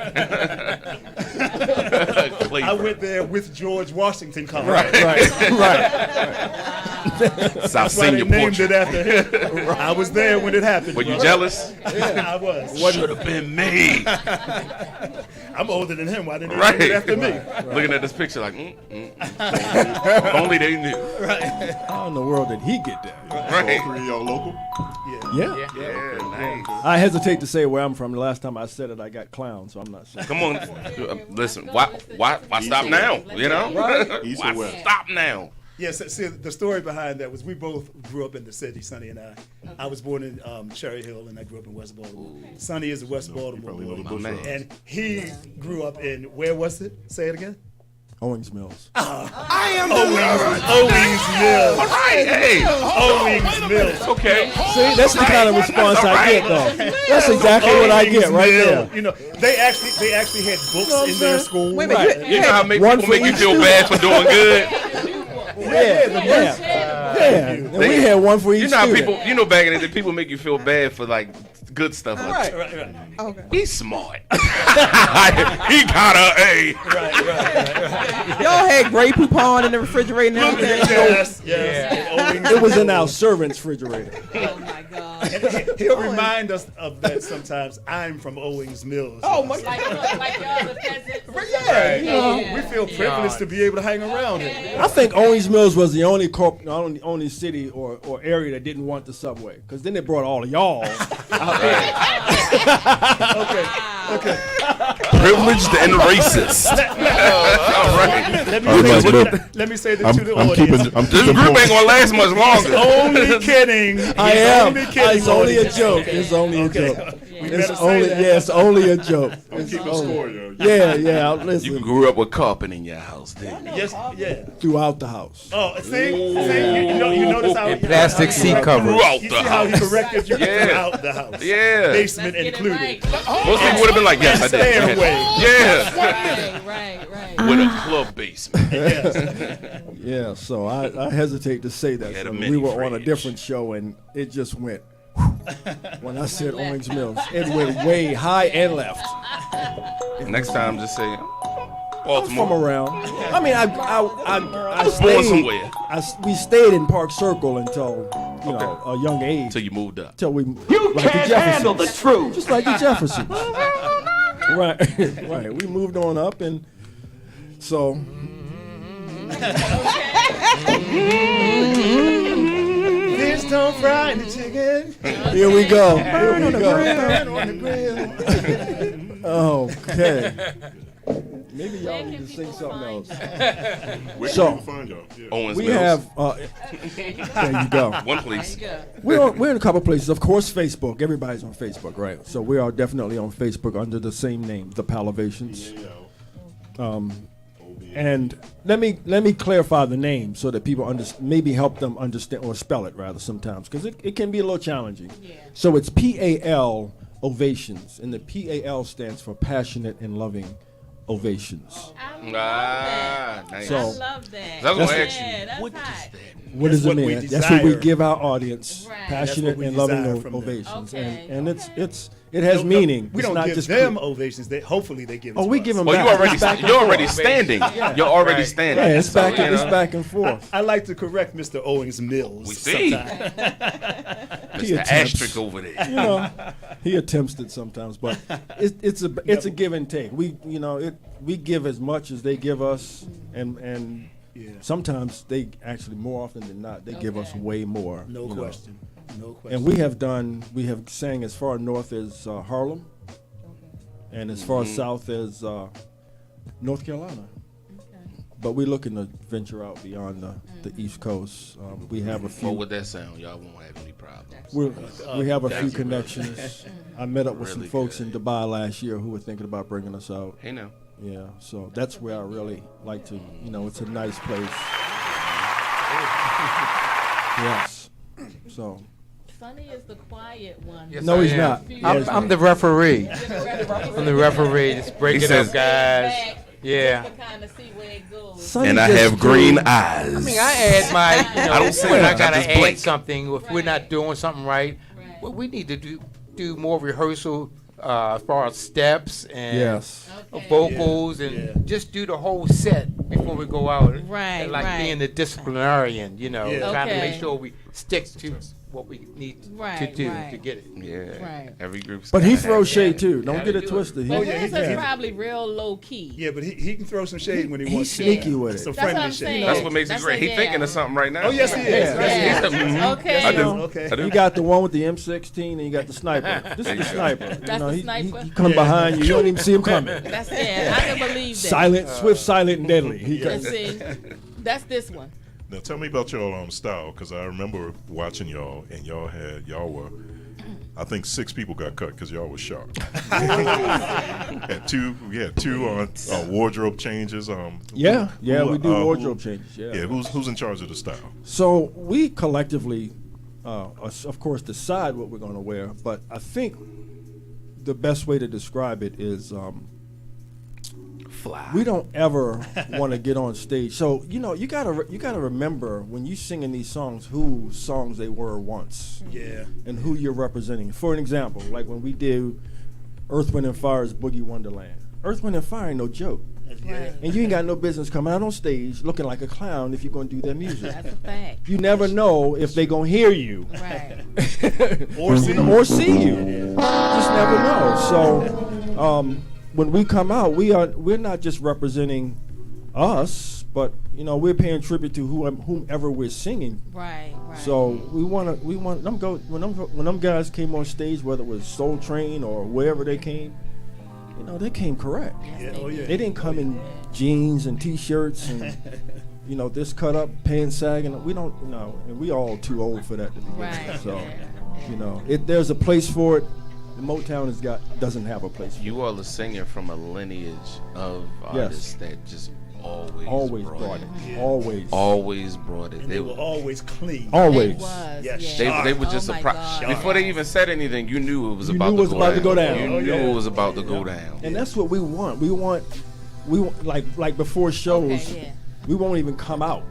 I went there with George Washington Carver. Right. South That's why they Senior named it Portrait. after him. I was there when it happened. Were you brother. jealous? Yeah, I was. Should have been me. I'm older than him. Why didn't they Right. name it after me? Looking at this picture like, only they knew. How in the world did he get there? Right. All three of y'all local? Yeah. Yeah, nice. I hesitate to say where I'm from. The last time I said it, I got clowned, so I'm not saying. Come on, listen. Why stop now? You know, East why or west? stop now? Yes, see, the story behind that was we both grew up in the city, Sonny and I. I was born in Cherry Hill, and I grew up in West Baltimore. Sonny is a West Baltimore probably know the boy, Bush Road. and he grew up in, where was it? Say it again. Owings Mills. I am Owings Mills. All right, hey, Owings Mills. okay. See, that's the kind of response I get, though. That's exactly what I get right there. You know, they actually had books in their school. Wait a minute, You know how people One for make you each feel student. bad for doing good. Yeah. And we had one for each You know how student. people, back in the day, people make you feel bad for like good stuff. Like, Right. Okay. he's smart. He got a A. Y'all had Grey Poupon in the refrigerator and everything. Yes. It was in our servant's refrigerator. Oh my God. He'll remind us of that sometimes. I'm from Owings Mills. Oh my Like y'all the peasants. Yeah, you know, Yeah. we feel privileged to be able to hang around here. I think Owings Mills was the only city or area that didn't want the subway, because then they brought all of y'all out there. Okay. Privileged and racist. All right. Let me say this to the audience. This group ain't gonna last much longer. Only kidding. I am. Only kidding. It's only a audience. joke. It's only a joke. We It's better say only that. it's only a joke. I'm It's keeping only- score, yo. Yeah. You Listen, grew up with carpet in your house, didn't you? Yes, yeah. throughout the house. Oh, see, you notice how And plastic seat covers. Throughout You the see how he house. corrected you Yeah. throughout the house. Yeah. Basement Let's get it included. right. Most people would have been like, yes, I did. Stairway. Yeah. Right. With a club basement. Yes. Yeah, so I hesitate to say that. Had a So mini we were on a fridge. different show, and it just went. When I said Owings Mills, it went way high and left. Next time, just say I'm Baltimore. from around. I mean, I Born stayed. somewhere. We stayed in Park Circle until a young age. Until you moved up. Till we You like can't the handle the Jeffersons. truth. Just like the Jeffersons. Right. We moved on up, and so. Fish don't fry in the chicken. Here we go. Burn on the grill. Okay. Maybe y'all need to sing something else. Where So, can we find y'all? Yeah. Owens We Mills. have. There you go. One place. We're in a couple places. Of course, Facebook. Everybody's on Facebook, right? So we are definitely on Facebook under the same name, the Palovations. And let me clarify the name so that people maybe help them understand or spell it rather sometimes, because it can be a little challenging. Yeah. So it's PALOVATIONS. Ovations, and the PAL stands for Passionate and Loving Ovations. Nice. So, I love that. I was going to ask Yeah, you, that's what hot. does that mean? What does it what we mean? That's what we desire. give our audience: Right. passionate That's what we and loving desire from them. ovations, Okay, and okay. it has meaning. We It's don't not give just them ovations. Hopefully they give. It Oh, to we us. give them. Well, back. you're It's back and already forth. standing. Yeah. You're already Right. standing. Yeah, it's back. So, you It's know, back and forth. I like to correct Mr. Owings Mills. We see. sometimes. He Mr. attempts. Asterisk over there. You know, he attempts it sometimes, but it's a give and take. We give as much as they give us, and Yeah. sometimes they actually, more often than not, they give us way more. No you know. question. No question. And we have sang as far north as Harlem, and as far south as North Carolina. But we're looking to venture out beyond the East Coast. We have a few. Well, with that sound, y'all won't have any problems. We have a Thank few you. connections. I met up with some Really folks good. in Dubai last year who were thinking about bringing us out. Hey, now. Yeah, so that's where I really like to, it's a nice place. Yes. So. Sonny is the quiet one. Yes, No, I he's am. not. I'm the referee. I'm the referee. Just break He it says- up, guys. Yeah. Kind of see where it goes. Sonny And I just have green threw- eyes. I mean, I add my, I don't say when I that, I gotta just add blink. something, if we're not doing something right, well, we need to do more rehearsal as far as steps and Yes. vocals and just do the whole set before we go out. Right, And like right. being the disciplinarian, Yeah. trying to Okay. make sure we stick to what we need to Right, do right. to get it. Yeah. Right. Every group's But he gotta have throws it. shade too. Don't Gotta get it do it. twisted. But yeah, his he is can. probably real low key. Yeah, but he can throw some shade when he He's wants to. sneaky with it. Some That's what friendly I'm shade. saying. That's what makes it That's great. a He thinking of something right now. Oh, yes, he is. Yeah. Mhm. Okay. I do. Okay. I do. You got the one with the M16 and you got the sniper. This is the sniper. That's the sniper? He come behind you. You don't even see him coming. That's I can believe that. Silent, swift, silent, and deadly. He Let's comes. see. That's this one. Now tell me about y'all style, because I remember watching y'all, and y'all were, I think 6 people got cut because y'all was sharp. We had two wardrobe changes. Yeah, who, we do who- wardrobe changes. Yeah. Yeah, who's in charge of the style? So we collectively, of course, decide what we're going to wear. But I think the best way to describe it is Fly. we don't ever want to get on stage. So you gotta remember when you singing these songs, whose songs they were once, Yeah. and who you're representing. For an example, like when we did Earth, Wind, and Fire's Boogie Wonderland. Earth, Wind, and Fire ain't no joke. Yeah. And you ain't got no business coming out on stage looking like a clown if you're going to do their music. That's a fact. You never know if they going to hear you. Right. or see you. Just never know. So when we come out, we're not just representing us, but we're paying tribute to whomever we're singing. Right. So we want them go when them guys came on stage, whether it was Soul Train or wherever they came, they came correct. Yeah. Oh yeah. They didn't come in jeans and t-shirts and this cut up, pants sagging. We don't and we all too old for that to begin Right. with. So there's a place for it. The Motown doesn't have a place for it. You all are singing from a lineage of artists that just always brought it. Yeah. Always brought it. And they were always clean. Always. It was. Yes. Yeah. They were just Oh my surprised. God. Before they even said anything, you knew it was You about knew it was about to go down. You Oh, knew yeah. it was about to go down. And that's what we want. We want like before shows, Okay, yeah. we won't even come out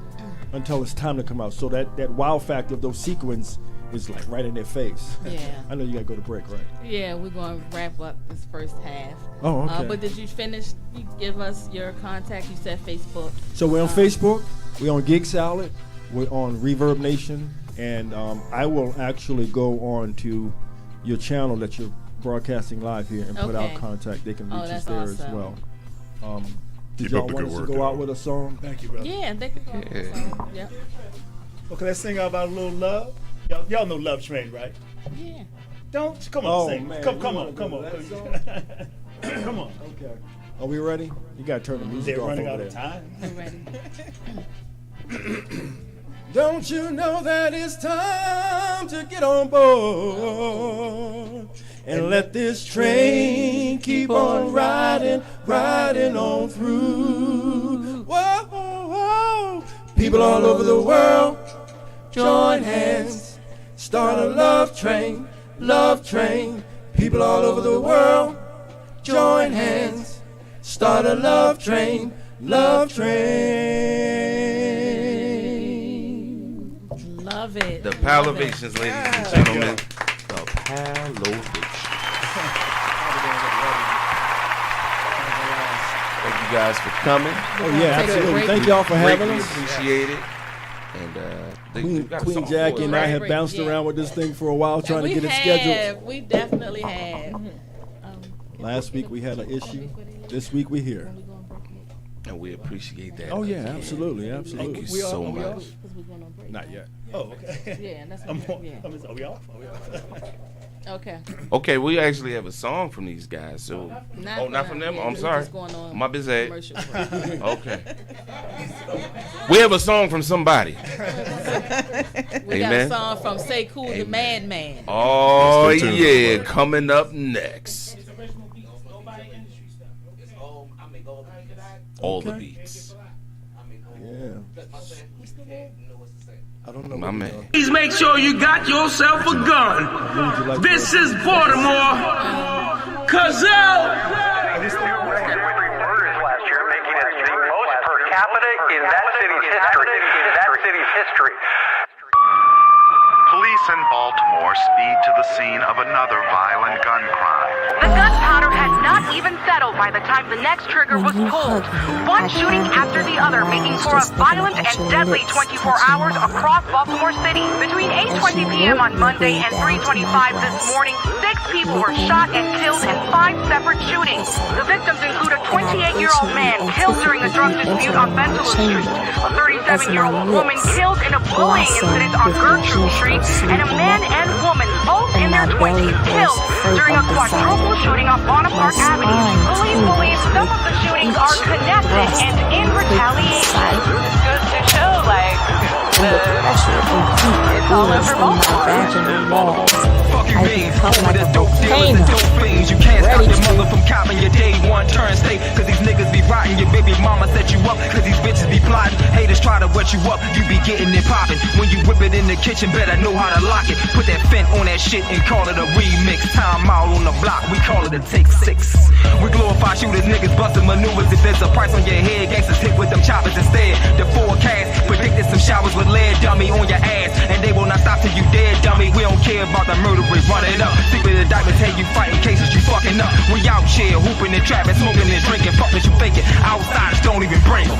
until it's time to come out. So that wow factor of those sequins is like right in their face. Yeah. I know you gotta go to break, right? Yeah, we're going to wrap up this first half. Oh, okay. But did you finish? You give us your contact. You said Facebook. So we're on Facebook, we're on Gig Salad, we're on Reverb Nation, and I will actually go on to your channel that you're broadcasting live here and put out Okay. contact. They can Oh, reach us that's there as awesome. well. Did Keep y'all up the want good us to work, go out y'all. with a song? Thank you, brother. Yeah, they could go. Yeah. So, yep. Okay, let's sing about a little love. Y'all know Love Train, right? Yeah. Don't come on, Oh, sing. man, Come you on, wanna come go on. to that song? Come on. Okay. Are we ready? You gotta turn the music They're off running over out of there. time. I'm ready. Don't you know that it's time to get on board and let this train keep on riding on through. Whoa, whoa. People all over the world, join hands, start a love train. People all over the world, join hands, start a love train, love train. Love it. The Palovations, ladies and gentlemen. The Palovations. Thank you guys for coming. Oh yeah, absolutely. Thank y'all for having us. Appreciate it. And Queen Jackie and I have bounced around with this thing for a while trying to get it scheduled. We definitely have. Last week we had an issue. This week we're here. And we appreciate that. Oh yeah, absolutely, absolutely. Thank you so much. Not yet. Oh, okay. Yeah, that's Are we off? Okay. Okay, we actually have a song from these guys. So, not from them. Yeah, I'm sorry. just going on My busy. commercial. Okay. We have a song from somebody. We got a song from Sekau the Maddmann. Oh yeah, coming up next. All the beats. Yeah. I don't know. My man. Please make sure you got yourself a gun. This is Baltimore. Cazell. Murders last year, making it the most per capita in that city's history. Police in Baltimore speed to the scene of another violent gun crime. The gunpowder had not even settled by the time the next trigger was pulled. One shooting after the other, making for a violent and deadly 24 hours across Baltimore City. Between 8:20 p.m. on Monday and 3:25 this morning, 6 people were shot and killed in 5 separate shootings. The victims include a 28-year-old man killed during a drug dispute on Bentaloo Street, a 37-year-old woman killed in a bullying incident on Gertrude Street, and a man and woman, both in their 20s, killed during a quadruple shooting on Bonaparte Avenue. Police believe some of the shootings are connected and in retaliation. This goes to show, it's all over Baltimore. Fuck you mean, over the dope dealers and dope fiends. You can't stop your mother from copping your day one turn state. Cause these niggas be rotting, your baby mama set you up. Cause these bitches be plotting, haters try to wet you up. You be getting it popping. When you whip it in the kitchen, better know how to lock it. Put that fent on that shit and call it a remix. Time out on the block, we call it a take 6. We glorify shooters, niggas busting maneuvers. If there's a price on your head, gangsters hit with them choppers instead. The forecast predicted some showers with lead dummy on your ass. And they will not stop till you dead, dummy. We don't care about the murderers, run it up. Secret of the diamonds, hey, you fighting cases, you fucking up. We out here hooping and trapping, smoking and drinking. Fuck that you faking, outsiders don't even bring them.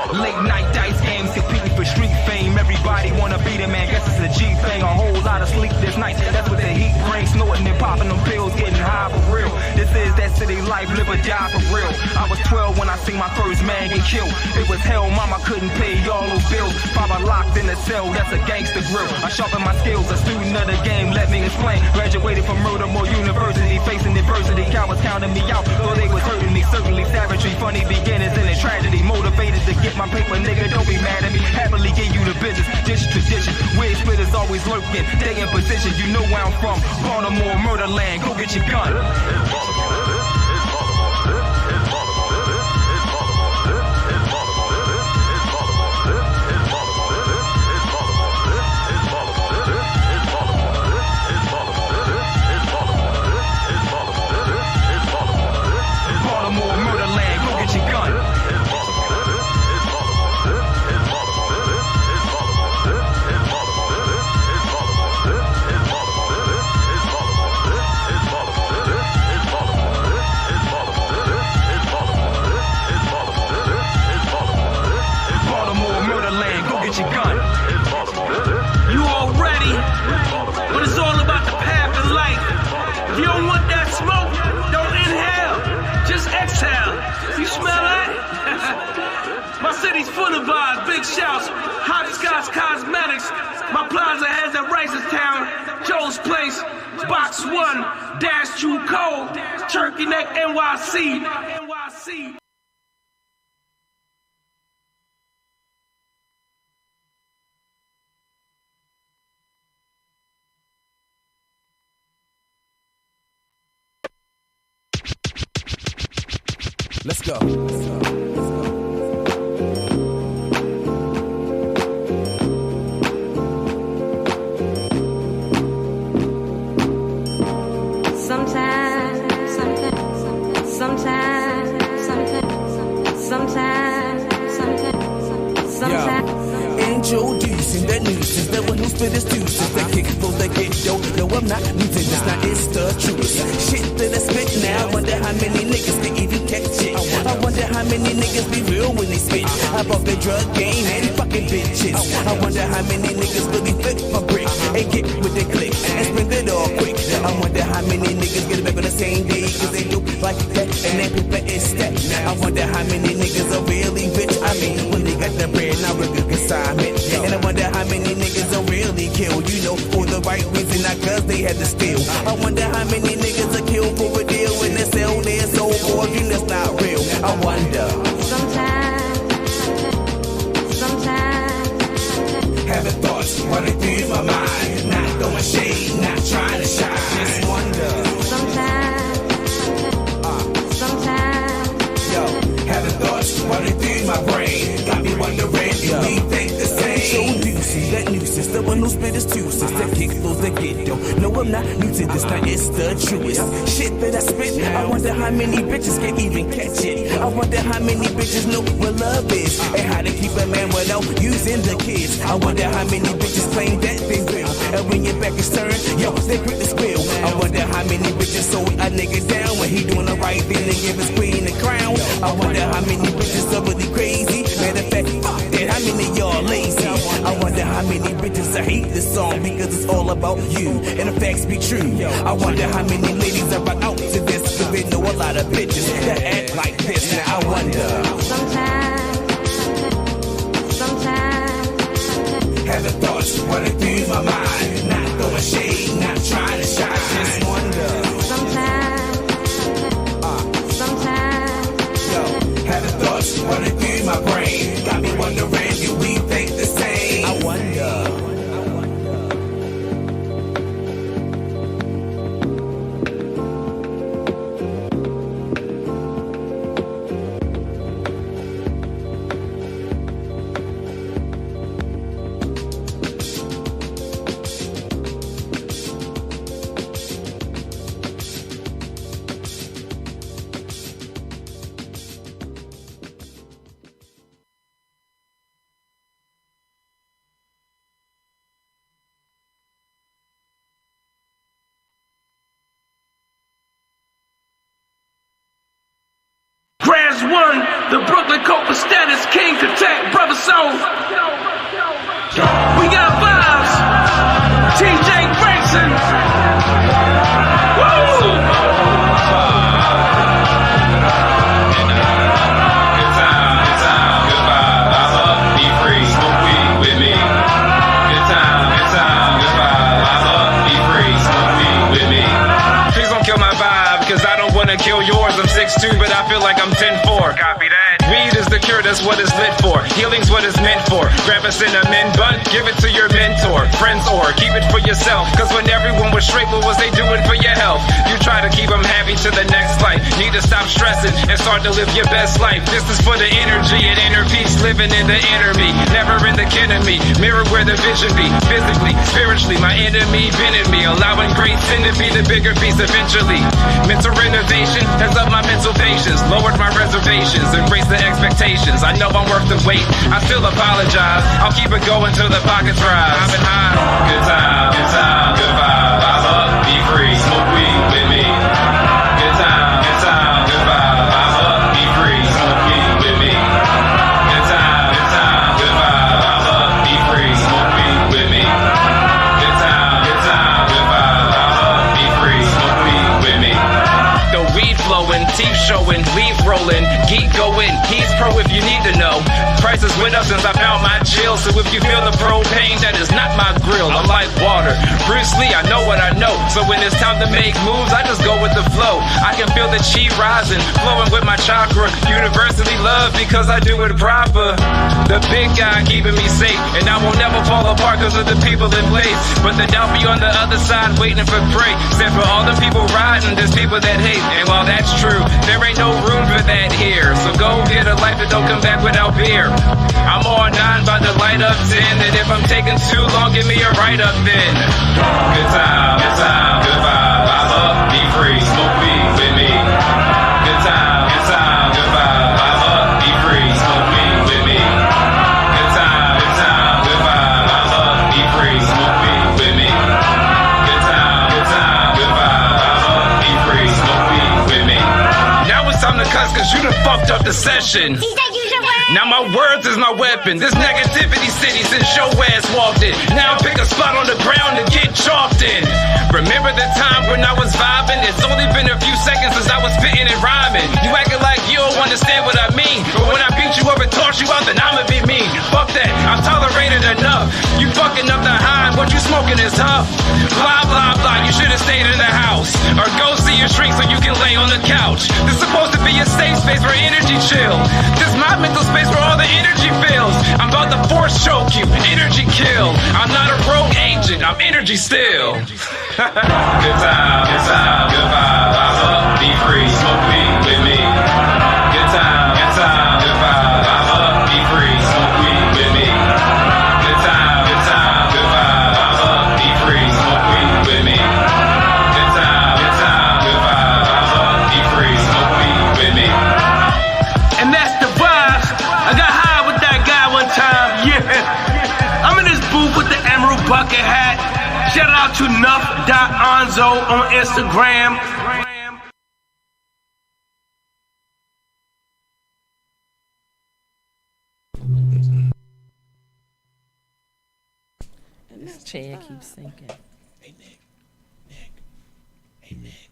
Late night dice games competing for street fame. Everybody wanna be the man, guess it's a G thing. A whole lot of sleepless nights, that's what the heat brings. Snorting and popping them pills, getting high for real. This is that city life, live or die for real. I was 12 when I seen my first man get killed. It was hell, mama couldn't pay all those bills. Father locked in the cell, that's a gangster grill. I sharpened my skills, a student of the game, let me explain. Graduated from Baltimore University, facing adversity. Cowards counting me out, though they was hurting me. Certainly savagery, funny beginnings and a tragedy. Motivated to get my paper, nigga, don't be mad at me. Happily give you the business, this tradition. Weird splitters always lurking, they in position. You know where I'm from, Baltimore, murderland. Go get your gun. Baltimore, murderland. Go get your gun. city's full of vibes, big shouts, Hopscotch Cosmetics. My plaza has at Ricerstown, Joe's Place, Box 1, Dash 2 Code, Turkey Neck, NYC. Let's go. Introducing the nuisance, the one who spit his deuces, the kick for the get dope. No, I'm not new to this, now it's the truth. Shit that I spit now, I wonder how many niggas can even catch it. I wonder how many niggas be real when they spit. I bought the drug game and fucking bitches. I wonder how many niggas really fit for brick and get with their click and spend it all quick. I wonder how many niggas get back on the same day, cause they do like that and their paper is stacked. I wonder how many niggas are really rich. I mean, when they got the bread, now we're good consignment. And I wonder how many niggas are really killed, you know, for the right reason, not cause they had to steal. I wonder how many niggas are killed for a deal when they sell their soul for a dream that's not real. I wonder. Sometimes having thoughts running through my mind, not throwing shade, not trying to shine. Just wonder. Sometimes, yo, having thoughts running through my brain, got me wondering if we think the same. Introducing that nuisance, the one who spit his two cents, that kick flows that get dough. No, I'm not new to this, now it's the truest shit that I spit. I wonder how many bitches can even catch it. I wonder how many bitches know what love is and how to keep a man without using the kids. I wonder how many bitches claim that they will, and when your back is turned, yo, they quick to spill. I wonder how many bitches sold a nigga down when he doing the right thing to give his queen a crown. I wonder how many bitches are really crazy. Matter of fact, fuck that, how many of y'all lazy? I wonder how many bitches I hate this song because it's all about you and the facts be true. I wonder how many ladies are out to this because they know a lot of bitches that act like this. Now I wonder. Sometimes having thoughts running through my mind, not throwing shade, not trying to shine. Just wonder. Sometimes, yo, having thoughts running through my brain, got me wondering, do we think the same? I wonder. Grass 1, the Brooklyn Copa Status Kings attack, brother soul. We got vibes. TJ Grayson. Woo! Good time, good vibe. Vibe up, be free, smoke weed with me. Good time, good vibe. Vibe up, be free, smoke weed with me. Please don't kill my vibe, cause I don't wanna kill yours. I'm 6'2", but I feel like I'm 10'4". Copy that. Weed is the cure, that's what it's lit for. Healing's what it's meant for. Grab a cinnamon bun, give it to your mentor. Friends or keep it for yourself. Cause when everyone was straight, what was they doing for your health? You try to keep them happy to the next life. Need to stop stressing and start to live your best life. This is for the energy and inner peace. Living in the inner me, never in the kin of me. Mirror where the vision be. Physically, spiritually, my enemy been in me. Allowing great sin to be the bigger piece eventually. Mental renovation has upped my mental patience. Lowered my reservations, embrace the expectations. I know I'm worth the wait, I still apologize. I'll keep it going till the pockets rise. I've been high. Good time, good vibe. Vibe up, be free, smoke weed with me. Good time, good vibe. Vibe up, be free, smoke weed with me. Good time, good vibe. Vibe up, be free, smoke weed with me. Good time, good vibe. Vibe up, be free, smoke weed with me. The weed flowing, teeth showing, leaf rolling, geek going, he's pro if you need to know. Prices went up since I found my chill. So if you feel the propane, that is not my grill. I'm like water. Bruce Lee, I know what I know. So when it's time to make moves, I just go with the flow. I can feel the chi rising, flowing with my chakra. Universally loved because I do it proper. The big guy keeping me safe, and I will never fall apart because of the people in place. But the doubt be on the other side waiting for prey. Except for all the people riding, there's people that hate. And while that's true, there ain't no room for that here. So go get a life that don't come back without beer. I'm on 9 by the light up 10. And if I'm taking too long, give me a right up then. Good time, good vibe. Vibe up, be free, smoke weed with me. Good time, good vibe. Vibe up, be free, smoke weed with me. Good time, good vibe. Vibe up, be free, smoke weed with me. Good time, good vibe. Vibe up, be free, smoke weed with me. Now it's time to cuss cause you done fucked up the session. Now my words is my weapon. This negativity city since your ass walked in. Now pick a spot on the ground and get chalked in. Remember the time when I was vibing? It's only been a few seconds since I was spitting and rhyming. You acting like you don't understand what I mean. But when I beat you up and toss you out, then I'ma be mean. Fuck that, I'm tolerated enough. You fucking up the high, what you smoking is tough. Blah, blah, blah, you should've stayed in the house. Or go see your shrink so you can lay on the couch. This is supposed to be a safe space for energy chill. This my mental space where all the energy fills. I'm about to force choke you, energy kill. I'm not a rogue agent, I'm energy still. Good time, good vibe. Vibe up, be free, smoke weed with me. Good time, good vibe. Vibe up, be free, smoke weed with me. Good time, good vibe. Vibe up, be free, smoke weed with me. Good time, good vibe. Vibe up, be free, smoke weed with me. And that's the vibe. I got high with that guy one time, yeah. I'm in this booth with the emerald bucket hat. Shout out to Nuff.Onzo on Instagram. This chair keeps sinking. Hey, Nick. Hey, Nick.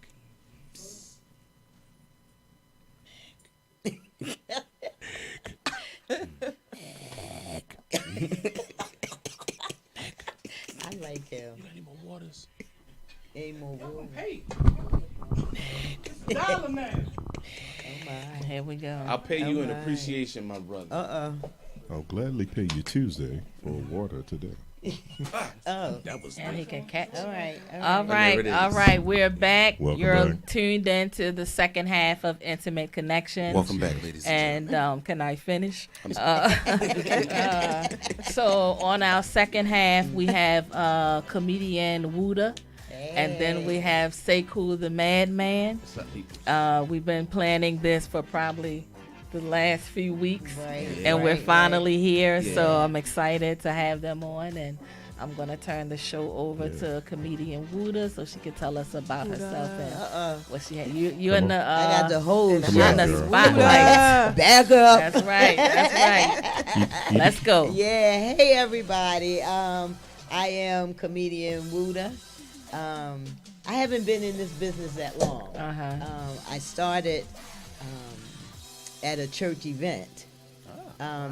I like him. You got any more waters? Any more water? Hey. $1 now. Oh my, here we go. I'll pay you in appreciation, my brother. I'll gladly pay you Tuesday for water today. Oh, that was. And he can catch. All right. All right. We're back. Welcome You're back. tuned into the second half of Intimate Connections. Welcome back, ladies and And can I finish? So on our second half, we have comedian Whooda. And then we have Sekau the Maddmann. We've been planning this for probably the last few weeks, and we're finally here. Yeah. So I'm excited to have them on, and I'm gonna turn the show over to comedian Whooda so she can tell us about herself and what she had. You in the I got the whole you're in the shot. spotlight. Back up. That's right. Let's go. Yeah. Hey everybody. I am comedian Whooda. I haven't been in this business that long. I started at a church event.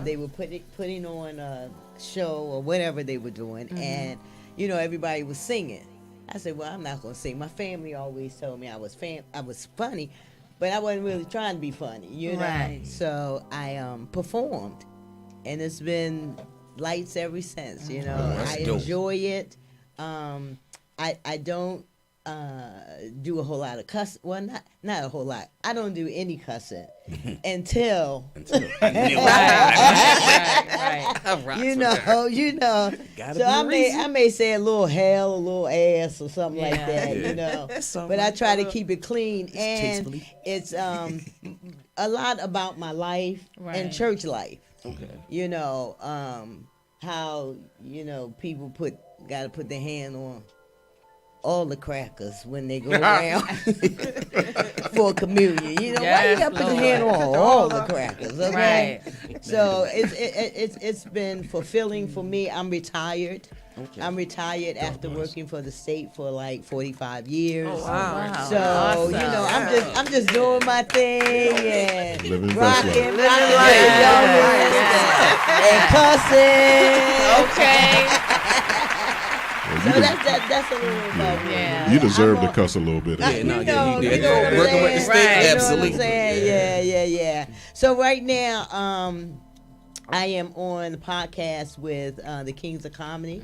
They were putting on a show or whatever they were doing, and everybody was singing. I said, well, I'm not gonna sing. My family always told me I was funny, but I wasn't really trying to be funny, you know. Right. So I performed, and it's been lights ever since. I enjoy it. I don't do a whole lot of cussing. Well, not a whole lot. I don't do any cussing until right. You know. So I may say a little hell, a little ass, or something like that. But I try to keep it clean, and it's a lot about my life and church life. Okay. How people gotta put their hand on all the crackers when they go around for communion. Why you gotta put your hand on all the crackers? Okay. Right. So it's been fulfilling for me. I'm retired. Okay. I'm retired after working for the state for like 45 years. Oh, wow. So Awesome. I'm just doing my thing, and Living best rocking, life. and cussing. Okay. So that's a little about me. You deserve to cuss a little bit. You know what I'm saying? Absolutely. Yeah. So right now, I am on the podcast with the Kings of Comedy.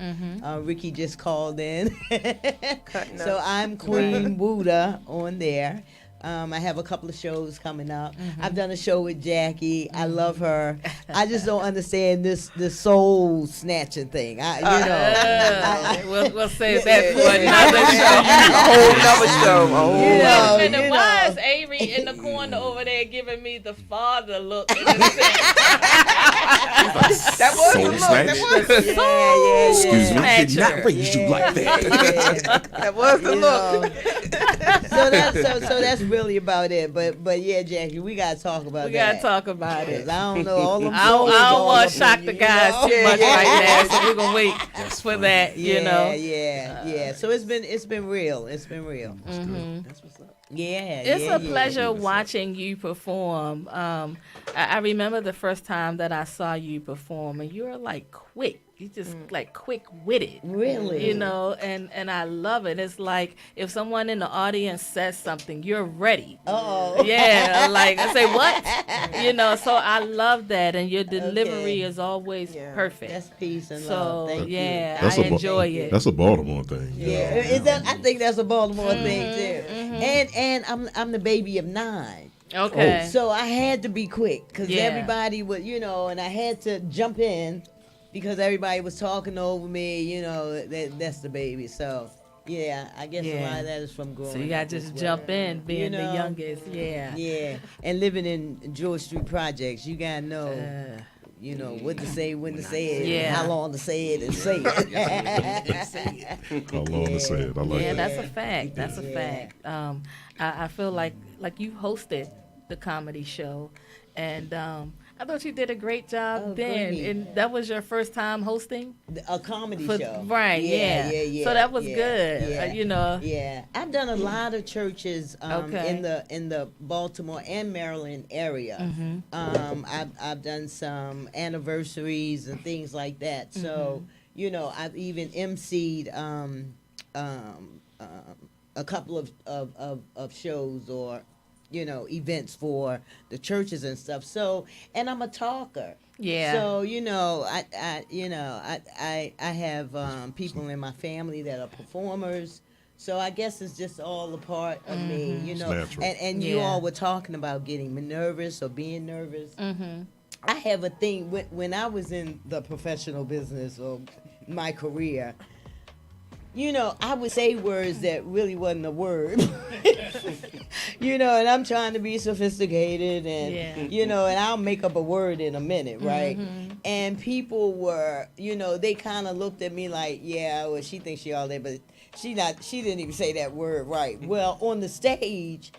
Ricky just called in. So I'm Queen Whooda on there. I have a couple of shows coming up. I've done a show with Jackie. I love her. I just don't understand this soul snatching thing. We'll save that for another show. Why is Avery in the corner over there giving me the father look? That was the look. Yeah. Excuse me, I did not raise you like that. That was the look. So that's really about it. But yeah, Jackie, we gotta talk about We gotta talk about it. I don't know all them. I don't want to shock the guys too much right now, so we're gonna wait for that. Yeah. So it's been real. It's been real. That's what's up. Yeah. It's a pleasure watching you perform. I remember the first time that I saw you perform, and you were like quick. You just like quick witted. Really? You know, and I love it. It's like if someone in the audience says something, you're ready. Oh. Yeah, like I say what? You know, so I love that, and your delivery is always perfect. That's peace and so, love. Thank you. I enjoy it. That's a Baltimore thing. Yeah, is that? I think that's a Baltimore thing too. And I'm the baby of 9. Okay. So I had to be quick because everybody would, and I had to jump in because everybody was talking over me. That's the baby. So yeah, I guess a lot of that is from growing. So you got to just jump in, being the youngest. Yeah. Yeah, and living in George Street projects, you gotta know. What to say, when to say it, how long to say it, and say it. How long to say it. I like that. Yeah, that's a fact. That's a fact. I feel like you hosted the comedy show, and I thought you did a great job then. Great. And that was your first time hosting a comedy show, right? Yeah. So that was good. Yeah, I've done a lot of churches in the Baltimore and Maryland area. I've done some anniversaries and things like that. So I've even emceed a couple of shows or events for the churches and stuff. So, and I'm a talker. Yeah. So I have people in my family that are performers. So I guess it's just all a part of me, And you all were talking about getting nervous or being nervous. I have a thing when I was in the professional business or my career. I would say words that really wasn't a word. And I'm trying to be sophisticated and, and I'll make up a word in a minute, right? And people were, they kind of looked at me like, yeah, well, she thinks she all there, but she didn't even say that word right. Well, on the stage,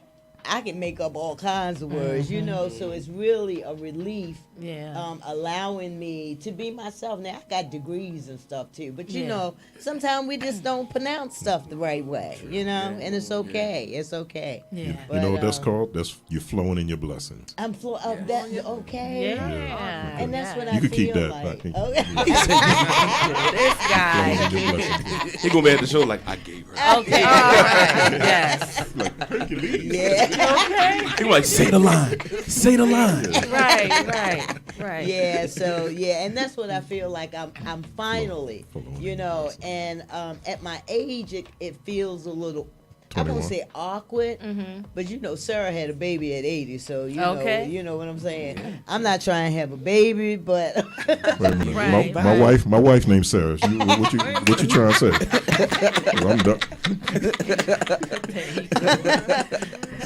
I can make up all kinds of words, so it's really a relief allowing me to be myself. Now, I got degrees and stuff, too, but, sometimes we just don't pronounce stuff the right way, and it's okay. It's okay. Yeah. But, you know what that's called? You're flowing in your blessings. I'm okay. Yeah. And that's what I you feel can keep that. like. This guy. He gonna be at the show like I gave her. Okay. Yes. Like Hercules. Yeah. Okay. He was like, say the line. Say the line. Right. Yeah, so and that's what I feel like I'm finally, and at my age it feels a little 21. I won't say awkward, but Sarah had a baby at 80, so you know what I'm saying. I'm not trying to have a baby, but wait a minute. My wife named Sarah. What you trying to say? Well, I'm done.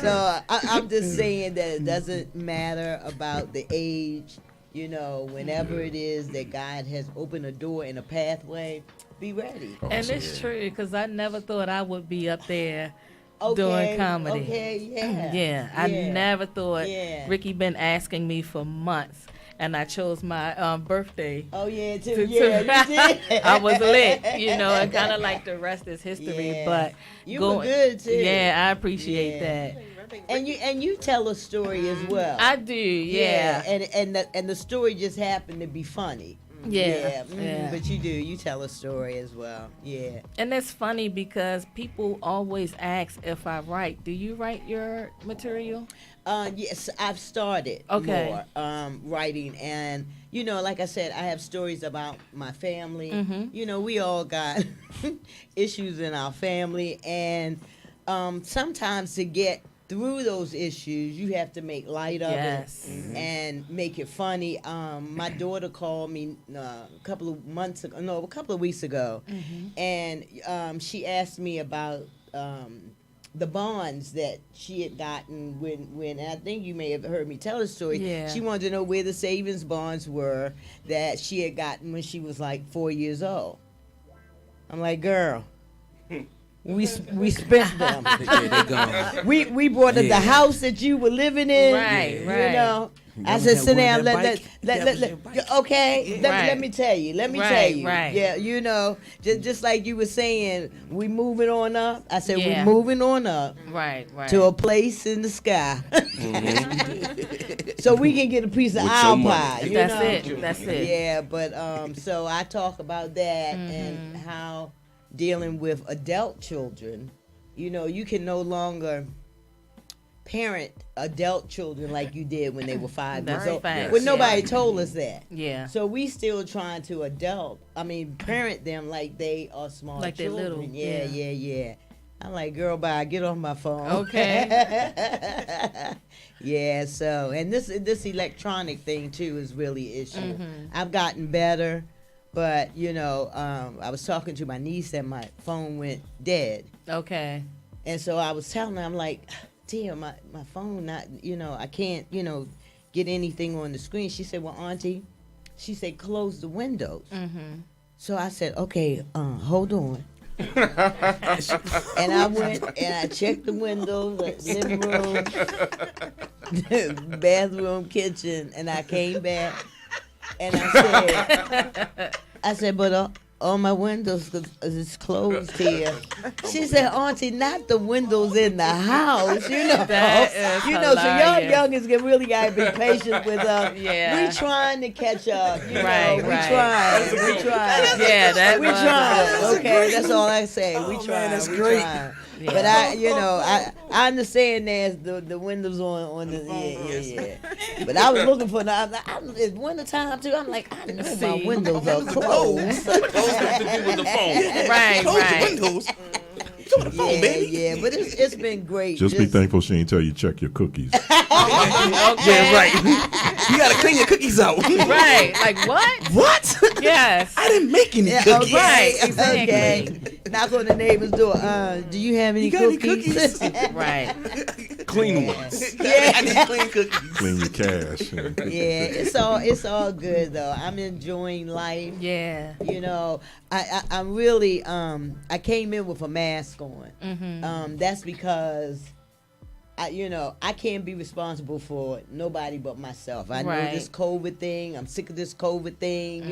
So I'm just saying that it doesn't matter about the age. Whenever it is that God has opened a door and a pathway, be ready. And it's true, because I never thought I would be up there doing comedy. Okay, I never thought. Ricky been asking me for months, and I chose my birthday. Oh yeah, too. You did. I was lit, and kind of like the rest is history. But you were good too. Yeah, I appreciate that. And you tell a story as well. I do, yeah. And the story just happened to be funny. Yeah. But you tell a story as well. Yeah. And it's funny because people always ask if I write. Do you write your material? Yes, I've started more writing, and like I said, I have stories about my family. We all got issues in our family, and sometimes to get through those issues, you have to make light of it and make it funny. My daughter called me a couple of weeks ago, and she asked me about the bonds that she had gotten when and I think you may have heard me tell the story. Yeah. She wanted to know where the savings bonds were that she had gotten when she was like 4 years old. I'm like, girl, we spent them. We brought up the house that you were living in. Right. I said, sit down. Let me tell you. Right. Yeah, just like you were saying, we moving on up. I said, we're moving on up. Right. To a place in the sky. So we can get a piece of our pie. That's it. Yeah, but so I talk about that and how dealing with adult children, you can no longer parent adult children like you did when they were 5 years old. Well, nobody told us that. Yeah. So we still trying to parent them like they are small like children. They're little. Yeah. I'm like, girl, bye, get off my phone. Okay. Yeah, so, and this electronic thing too is really an issue. I've gotten better, but I was talking to my niece and my phone went dead. Okay. And so I was telling her, I'm like, damn, my phone not, I can't, get anything on the screen. She said, well, Auntie, she said, close the windows. So I said, okay, hold on. And I went and I checked the windows, living room, bathroom, kitchen, and I came back and I said, but all my windows is closed here. She said, Auntie, not the windows in the house, That is so y'all hilarious. youngins really gotta be patient with us. Yeah. We trying to catch up, Right. We trying. Yeah, that We was trying. Okay, that's all I say. We trying. Man, that's we great. Trying. Yeah. But I understand there's the windows on the yeah. But I was looking for it's winter time too. I'm like, I know my windows are closed. Close got to do with the phone. Right. Close the windows. Yeah, but it's been great. Just be thankful she ain't tell you check your cookies. Yeah, right. You gotta clean your cookies out. Right. Like what? What? Yes. I didn't make any cookies. Right. Exactly. Okay. Knock on the neighbor's door. Do you have any cookies? Right. Clean ones. Yeah. I need clean cookies. Clean your cash. Yeah, it's all good though. I'm enjoying life. Yeah. I'm really I came in with a mask on. That's because I can't be responsible for nobody but myself. I know this COVID thing. I'm sick of this COVID thing,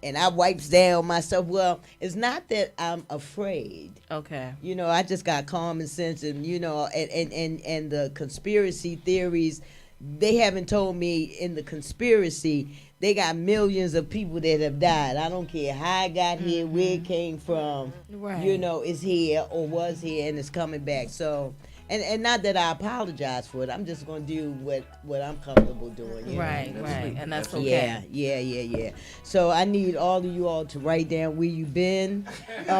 and I wipes down myself. Well, it's not that I'm afraid. Okay. I just got common sense, and and the conspiracy theories. They haven't told me in the conspiracy they got millions of people that have died. I don't care how I got here, where it came from. Right. It's here or was here and it's coming back. So, and not that I apologize for it. I'm just gonna do what I'm comfortable doing. Right. And that's okay. Yeah. So I need all of you all to write down where you've been. Okay.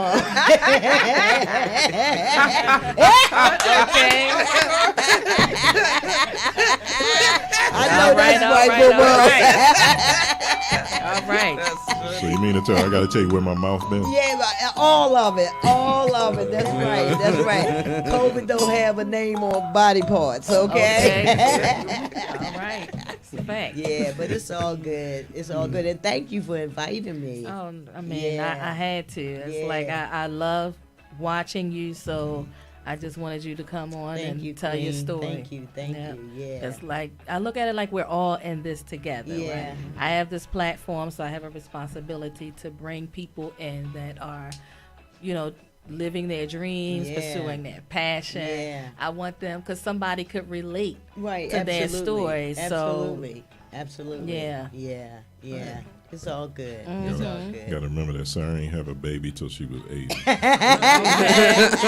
I know that's All right. So you mean to tell I gotta tell you where my mouth been? Yeah, all of it. That's right. COVID don't have a name or body parts, okay? All right. It's a fact. Yeah, but it's all good. And thank you for inviting me. Oh, I mean, I had to. It's like I love watching you, so I just wanted you to come on and tell your story. Thank you. Yeah. It's like I look at it like we're all in this together. Yeah. Right? I have this platform, so I have a responsibility to bring people in that are, living their dreams, Yeah. pursuing their passion. Yeah. I want them because somebody could relate Right, to their story. Absolutely. Absolutely. Yeah. Yeah. Yeah. It's all good. Mm-hmm. It's all good. You gotta remember that Sarah ain't have a baby till she was 80. That's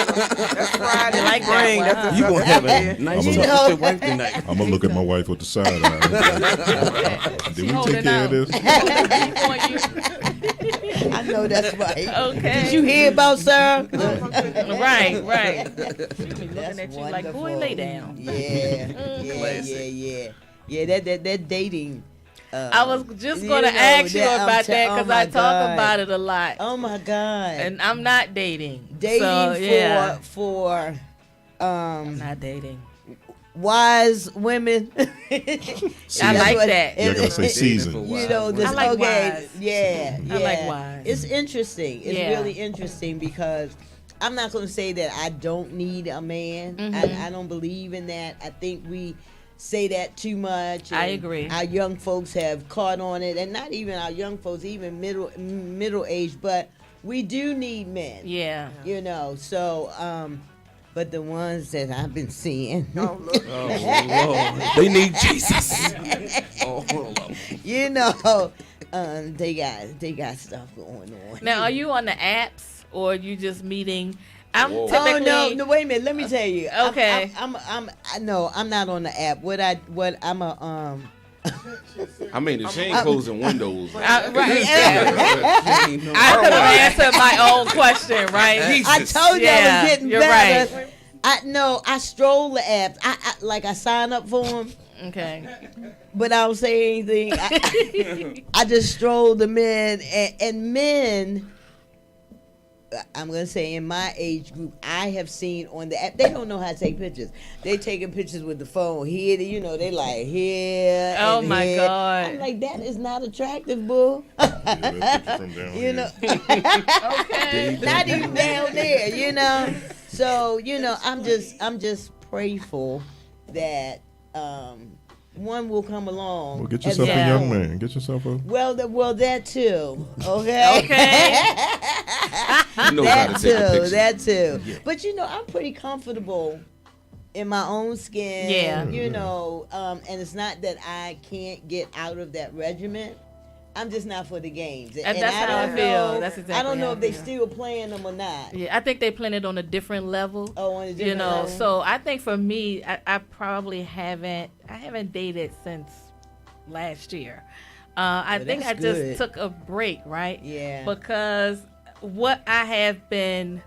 Friday. Like that Spring. one, That's huh? you gonna have a nice I'm talk a- with your wife tonight. I'm gonna look at my wife with the side eye. Did we take care of this? I know that's right. Okay. Did you hear about Sarah? Right. That's Looking at you like, boy, wonderful. lay down. Yeah. Yeah, that dating. I was just going to ask you about that because I talk about it a lot. Oh my God. And I'm not dating. Dating so, yeah. for I'm not dating. wise women. I like that. You're gonna say season. You know, this I like okay. wise. Yeah. I like wise. It's interesting. It's Yeah. really interesting because I'm not going to say that I don't need a man. Mhm. I don't believe in that. I think we say that too much. I and agree. Our young folks have caught on it, and not even our young folks, even middle age, but we do need men. Yeah. You know, so but the ones that I've been seeing, Oh, Lord. They need Jesus. Oh, Lord. you know, they got stuff going on. Now, are you on the apps or are you just meeting? I'm Oh typically. no! Wait a minute. Let me tell you. Okay. I'm not on the app. I'm a I mean, if she ain't closing windows. Right. I could have answered my own question, right? I told you I was getting you're better. right. I stroll the apps. I sign up for them, Okay. but I don't say anything. I just stroll the men and men. I'm gonna say in my age group, I have seen on the app. They don't know how to take pictures. They taking pictures with the phone here. You know, they like here. Oh and my here. God. I'm like, that is not attractive, boo. You know, Okay. not even down there. You know, so you know, I'm just prayerful that one will come along. Well, get yourself a young man. Get yourself a. Well, that too. Okay. He knows how to take a picture. That too. But you know, I'm pretty comfortable in my own skin. Yeah. You know, and it's not that I can't get out of that regiment. I'm just not for the games. And that's how I don't feel. know- That's exactly I don't know how if I they feel. still playing them or not. Yeah, I think they playing it on a different level. Oh, on a different you know, level. so I think for me, I probably haven't dated since last year. I Well, think I that's just good. took a break, right? Yeah. Because what I have been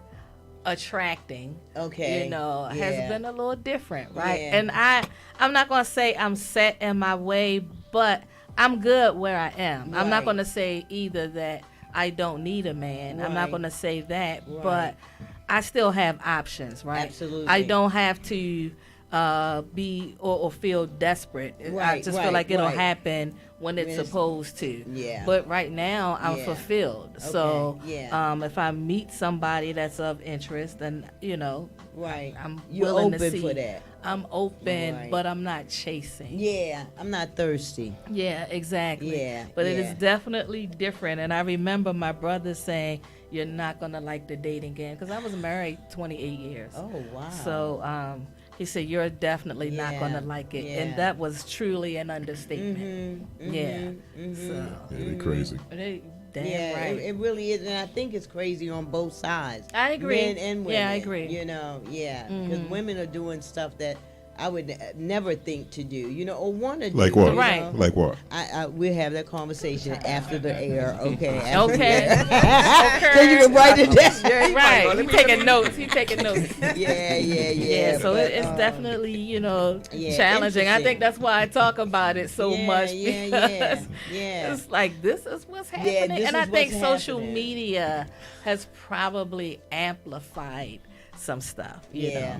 attracting, Okay. you know, Yeah. has been a little different, right? Yeah. And I'm not gonna say I'm set in my way, but I'm good where I am. I'm not Right. gonna say either that I don't need a man. I'm not Right. gonna say that, Right. but I still have options, right? Absolutely. I don't have to be or feel desperate. I Right, just feel right, like it'll right. happen when it's When it's- supposed to. Yeah. But right now I'm Yeah. fulfilled. So Okay, yeah. if I meet somebody that's of interest, then you know, Right. I'm You're willing open to see. for that. I'm open, Right. but I'm not chasing. Yeah. I'm not thirsty. Yeah, exactly. Yeah, But it yeah. is definitely different. And I remember my brother saying, "You're not gonna like the dating game," because I was married 28 years. Oh wow. So he said, "You're definitely not Yeah, gonna like it," yeah. and that was truly an understatement. Yeah. So Yeah, they crazy. they damn yeah, right. it really is, and I think it's crazy on both sides. I agree. Men and women. Yeah, I agree. You know, yeah, because Mhm. women are doing stuff that I would never think to do. You know, or want to do. Like what? you Right. know? Like what? We'll have that conversation after the air. Okay. Okay. So you can write it down. Right. He taking notes. He taking notes. Yeah. Yeah, so but, it's definitely, you know, yeah, challenging. I interesting. think that's why I talk about it so Yeah, much yeah, because yeah. it's like this is what's Yeah, happening. this And I is think what's social happening. media has probably amplified some stuff, you Yeah,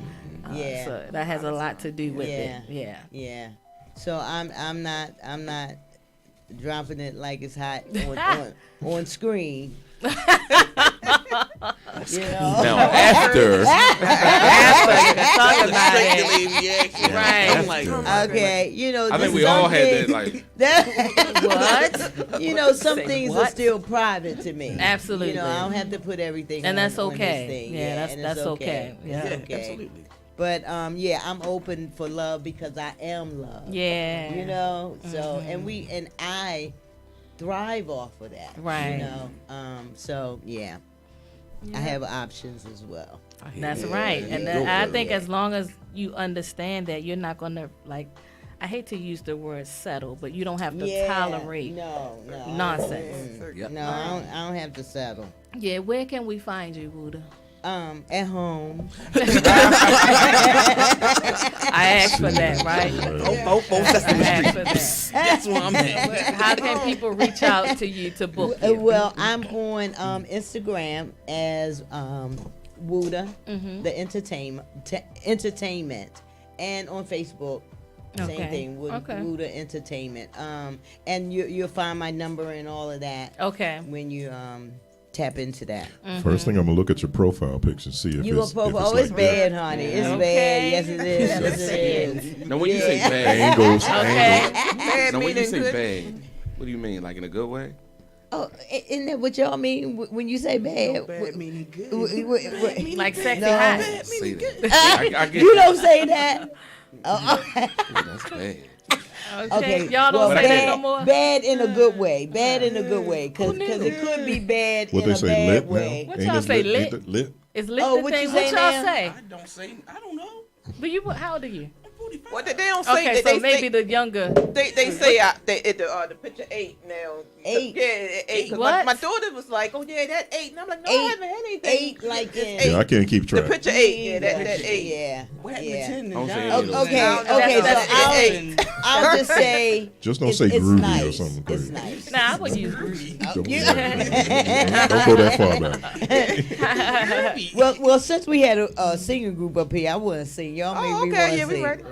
know. yeah. So that has a lot to do with Yeah. it. Yeah. Yeah. So I'm not dropping it like it's hot on screen. You know? Now after talk about it. Right. I'm like, okay, you know. I think we all had that. What? You know, some Say things what? are still private to me. Absolutely. You know, I don't have to put everything. And that's on okay. this thing. Yeah, and that's it's okay. Yeah. It's okay. absolutely. But yeah, I'm open for love because I am love. Yeah. You know, so and I thrive off of that. Right. You know, so yeah. I have options as well. That's right. And I think as long as you understand that, you're not going to, like, I hate to use the word settle, but you don't have to tolerate nonsense. No, I don't have to settle. Yeah, where can we find you, Whooda? At home. I asked for that, right? That's where I'm at. How can people reach out to you to book you? Well, I'm on Instagram as Whooda, the entertainment, and on Facebook. Same thing, Whooda Entertainment. And you'll find my number and all of that. Okay. When you tap into that. First thing I'm gonna look at your profile picture and see if You it's, go profile. if Oh, it's it's like bad, that. honey. It's bad. Yes, it is. Yes, it is. Now, when you say bad, Angles. Now, when you say bad, what do you mean? Like in a good way? Oh, isn't that what y'all mean when you say bad? Bad meaning good. Like sexy No. hot. Say that. I get You that. don't say that. That's bad. Okay. Y'all don't say that no more? Bad in a good way. Bad in a good way. Because it could be bad What in they a say, bad lit way. now? What Ain't y'all it say, lit? Ain't it lit? Is lit Oh, the what thing? you What say y'all now? say? I don't know. But you, how old are you? What they don't say Okay, that so they maybe say, the younger. they say the picture 8 now. 8. Yeah, 8. 'Cause What? my daughter was like, oh yeah, that 8, and I'm like, no, I haven't had anything. 8 like in. Yeah, I can't keep The track. picture 8, yeah, that 8. Yeah. What happened Yeah. to 10 and Don't say nine? any of those Okay, That's so I'll just say. Just don't say it's groovy nice. or something It's crazy. nice. Nah, I would use groovy. Don't go that far back. Well, since we had a singing group up here, I wouldn't sing. Y'all made me want to yeah, we sing. ready.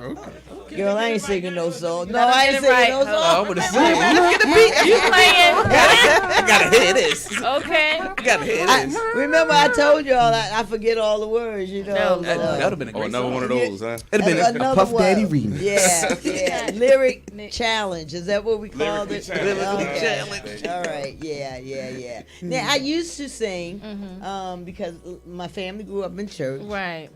Girl, I ain't singing no song. No, Gotta I get ain't it singing right. no Hold song. I would have said, Let's get the beat. You playing? I gotta hear this. Okay. I gotta hear this. Remember, I told y'all I forget all the words. You know. No. That would have been a Oh, great another song. one of those, huh? It'd have been a Another Puff one. Daddy remix. Yeah. Lyric challenge. Is that what we called it? challenge. Okay. Challenge. All right. Yeah. Now I used to sing because my family grew up in church. Right.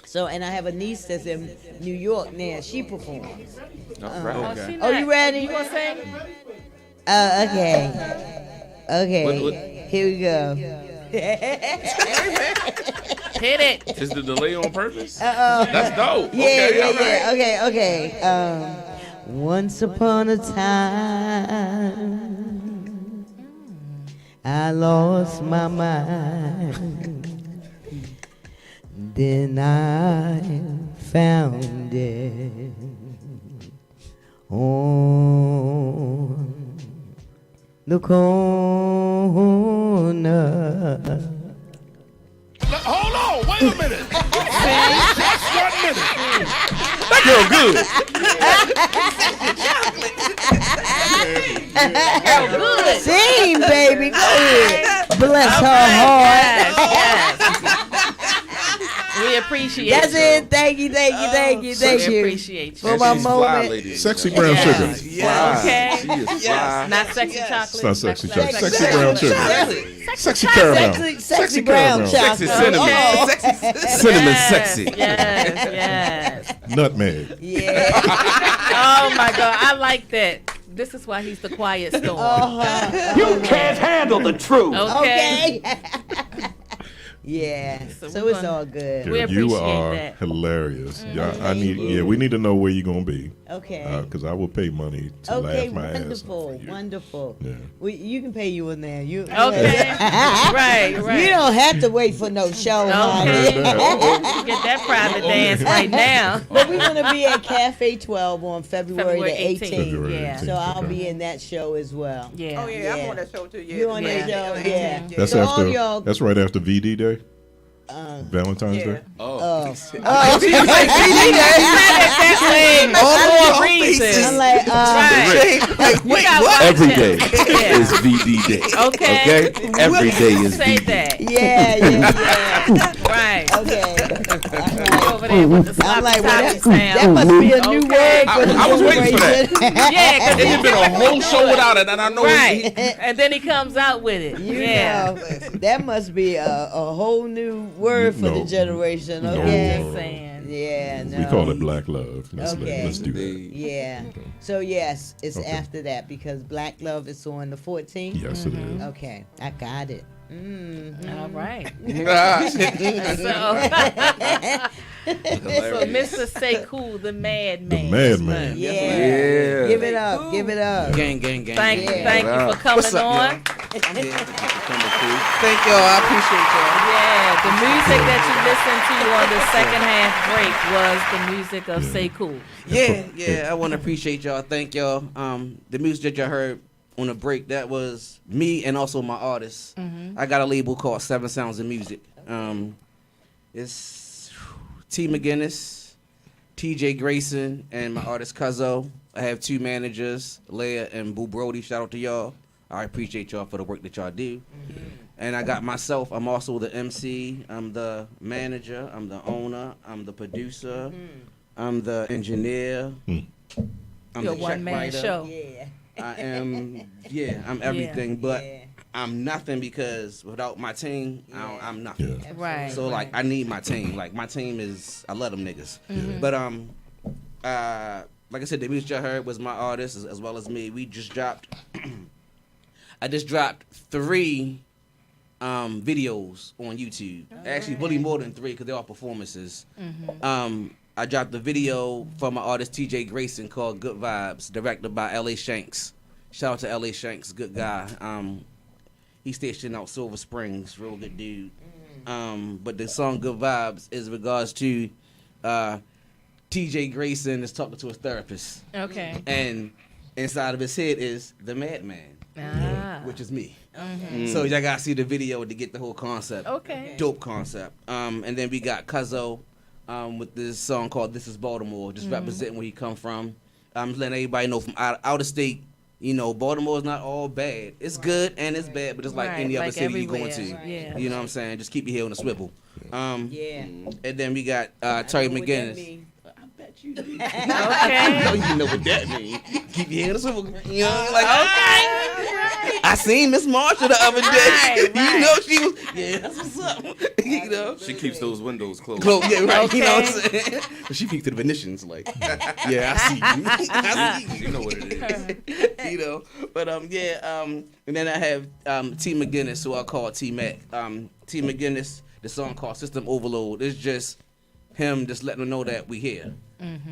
So, and I have a niece that's in New York now. She performs. All right. She Oh, not- you ready? You gonna sing? Okay. Here we go. Hit it. Is the delay on purpose? That's dope. Yeah. Okay, all right. Okay. Once upon a time, I lost my mind. Then I found it on the corner. Hold on, wait a minute. Just 1 minute. That girl good. Sing, baby. Go ahead. Bless her heart. We appreciate That's you. it. Thank you. We appreciate you. For my moment. Sexy brown sugar. Okay. She is fly. Not sexy chocolate. It's not sexy chocolate. Sexy Sexy brown sugar. Sexy caramel. Sexy brown Sexy chocolate. cinnamon. Cinnamon sexy. Yes. Nutmeg. Yeah. Oh my God, I like that. This is why he's the quiet storm. You can't handle the truth. Okay. Yeah. So So we're it's gonna- all good. We You appreciate are that. hilarious. Yeah, Thank you. we need to know where you're gonna be. Okay. Because I will pay money to Okay, laugh my ass wonderful, off for you. wonderful. Yeah. You can pay you in there. You Okay. Right. You don't have to wait for no show, honey. Okay. Get that private dance right now. But we're gonna be at Cafe 12 on February the 18th. February Yeah. 18th, So I'll okay. be in that show as well. Yeah. Oh yeah, I'm on that show too. Yeah, You on that Yeah. show? Yeah. That's So all after. y'all- That's right after VD Day. Valentine's Day. Oh. See, Oh. see, All for a reason. I'm like, Like, wait, what? Every day is VD Day. Okay. Every day is Say VD. that. yeah. Right. Okay. Over there with the I'm sloppy like, well, toppy that sound. must be a new Okay. word for the I was waiting for that. generation. Yeah, because It's been a whole show without it, and I know. Right. And then he comes out with it. You Yeah. know, that must be a whole new word for the generation. No. Okay. Just saying. Yeah. No. We call it Black Love. Let's do that. Yeah. So yes, it's after that because Black Love is on the 14th. Yes, it is. Okay, I got it. All right. Hilarious. So Mr. Sekau, the Maddman. The Maddman. Yeah. Give it up. Give it up. Gang. Thank you for coming What's up, on. Thank y'all. I appreciate y'all. Yeah, the music that you listened to on the second half break was the music of Sekau. Yeah. I want to appreciate y'all. Thank y'all. The music that y'all heard on the break, that was me and also my artists. I got a label called 7 Sounds of Music. It's T. McGinnis, TJ Grayson, and my artist Cuzzo. I have 2 managers, Leia and Boo Brody. Shout out to y'all. I appreciate y'all for the work that y'all do. And I got myself. I'm also the MC. I'm the manager. I'm the owner. I'm the producer. I'm the engineer. I'm Your the check one-man writer. show. I am, I'm everything, but I'm nothing because without my team, I'm nothing. Right. So like, I need my team. Like my team is, I love them niggas. But like I said, the music you heard was my artist as well as me. We just dropped. I just dropped 3 videos on YouTube. Actually, really more than 3 because they're all performances. I dropped the video for my artist TJ Grayson called Good Vibes, directed by L.A. Shanks. Shout out to L.A. Shanks, good guy. He's stationed out Silver Springs, real good dude. But the song Good Vibes is in regards to TJ Grayson is talking to his therapist. Okay. And inside of his head is the Maddman, which is me. Okay. So y'all gotta see the video to get the whole concept. Okay. Dope concept. And then we got Cuzzo with this song called This Is Baltimore, just representing where he come from. I'm just letting everybody know from out of state, you know, Baltimore is not all bad. It's good and it's bad, but it's like any other city you going to. Yeah. You know what I'm saying? Just keep your head on the swivel. And then we got Terry McGinnis. Okay. You know what that means. Keep your head on the swivel. You know, like, I seen Miss Marsha the other day. You know, she was, that's what's up. You know? She keeps those windows closed. You know what I'm saying? But she peeked to the Venetians, like, I see you. I see you. You know what it is. You know? But, and then I have T. McGinnis, who I call T-Mac. T. McGinnis, the song called System Overload. It's just him just letting them know that we here.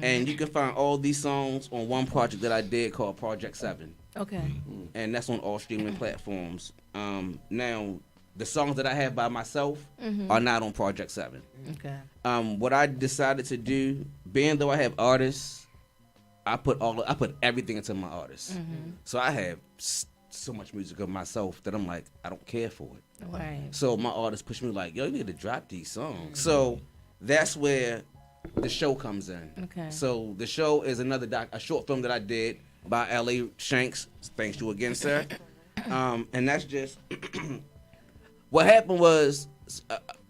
And you can find all these songs on one project that I did called Project 7. Okay. And that's on all streaming platforms. Now, the songs that I have by myself are not on Project 7. Okay. What I decided to do, being though I have artists, I put everything into my artists. So I have so much music of myself that I'm like, I don't care for it. Right. So my artists push me like, yo, you need to drop these songs. So that's where the show comes in. Okay. So the show is a short film that I did by L.A. Shanks. Thanks to you again, sir. And that's just what happened was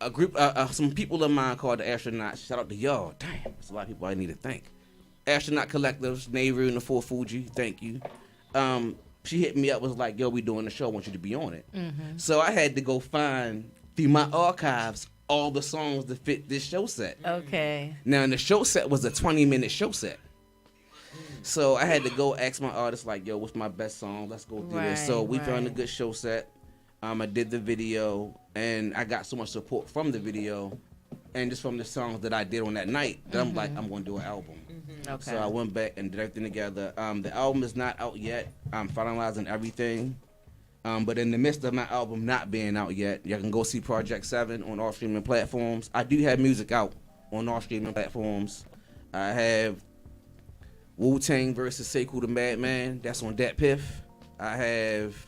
a group, some people of mine called the Astronauts. Shout out to y'all. Damn, there's a lot of people I need to thank. Astronaut Collectives, Nehru and the 4 Fuji. Thank you. She hit me up, was like, yo, we doing the show. I want you to be on it. So I had to go find through my archives all the songs that fit this show set. Okay. Now, the show set was a 20-minute show set. So I had to go ask my artist, like, yo, what's my best song? Let's go through this. So we found a good show set. I did the video, and I got so much support from the video and just from the songs that I did on that night that I'm like, I'm going to do an album. Okay. So I went back and did everything together. The album is not out yet. I'm finalizing everything. But in the midst of my album not being out yet, you can go see Project 7 on all streaming platforms. I do have music out on all streaming platforms. I have Wu-Tang versus Sekau the Maddman. That's on Dat Piff. I have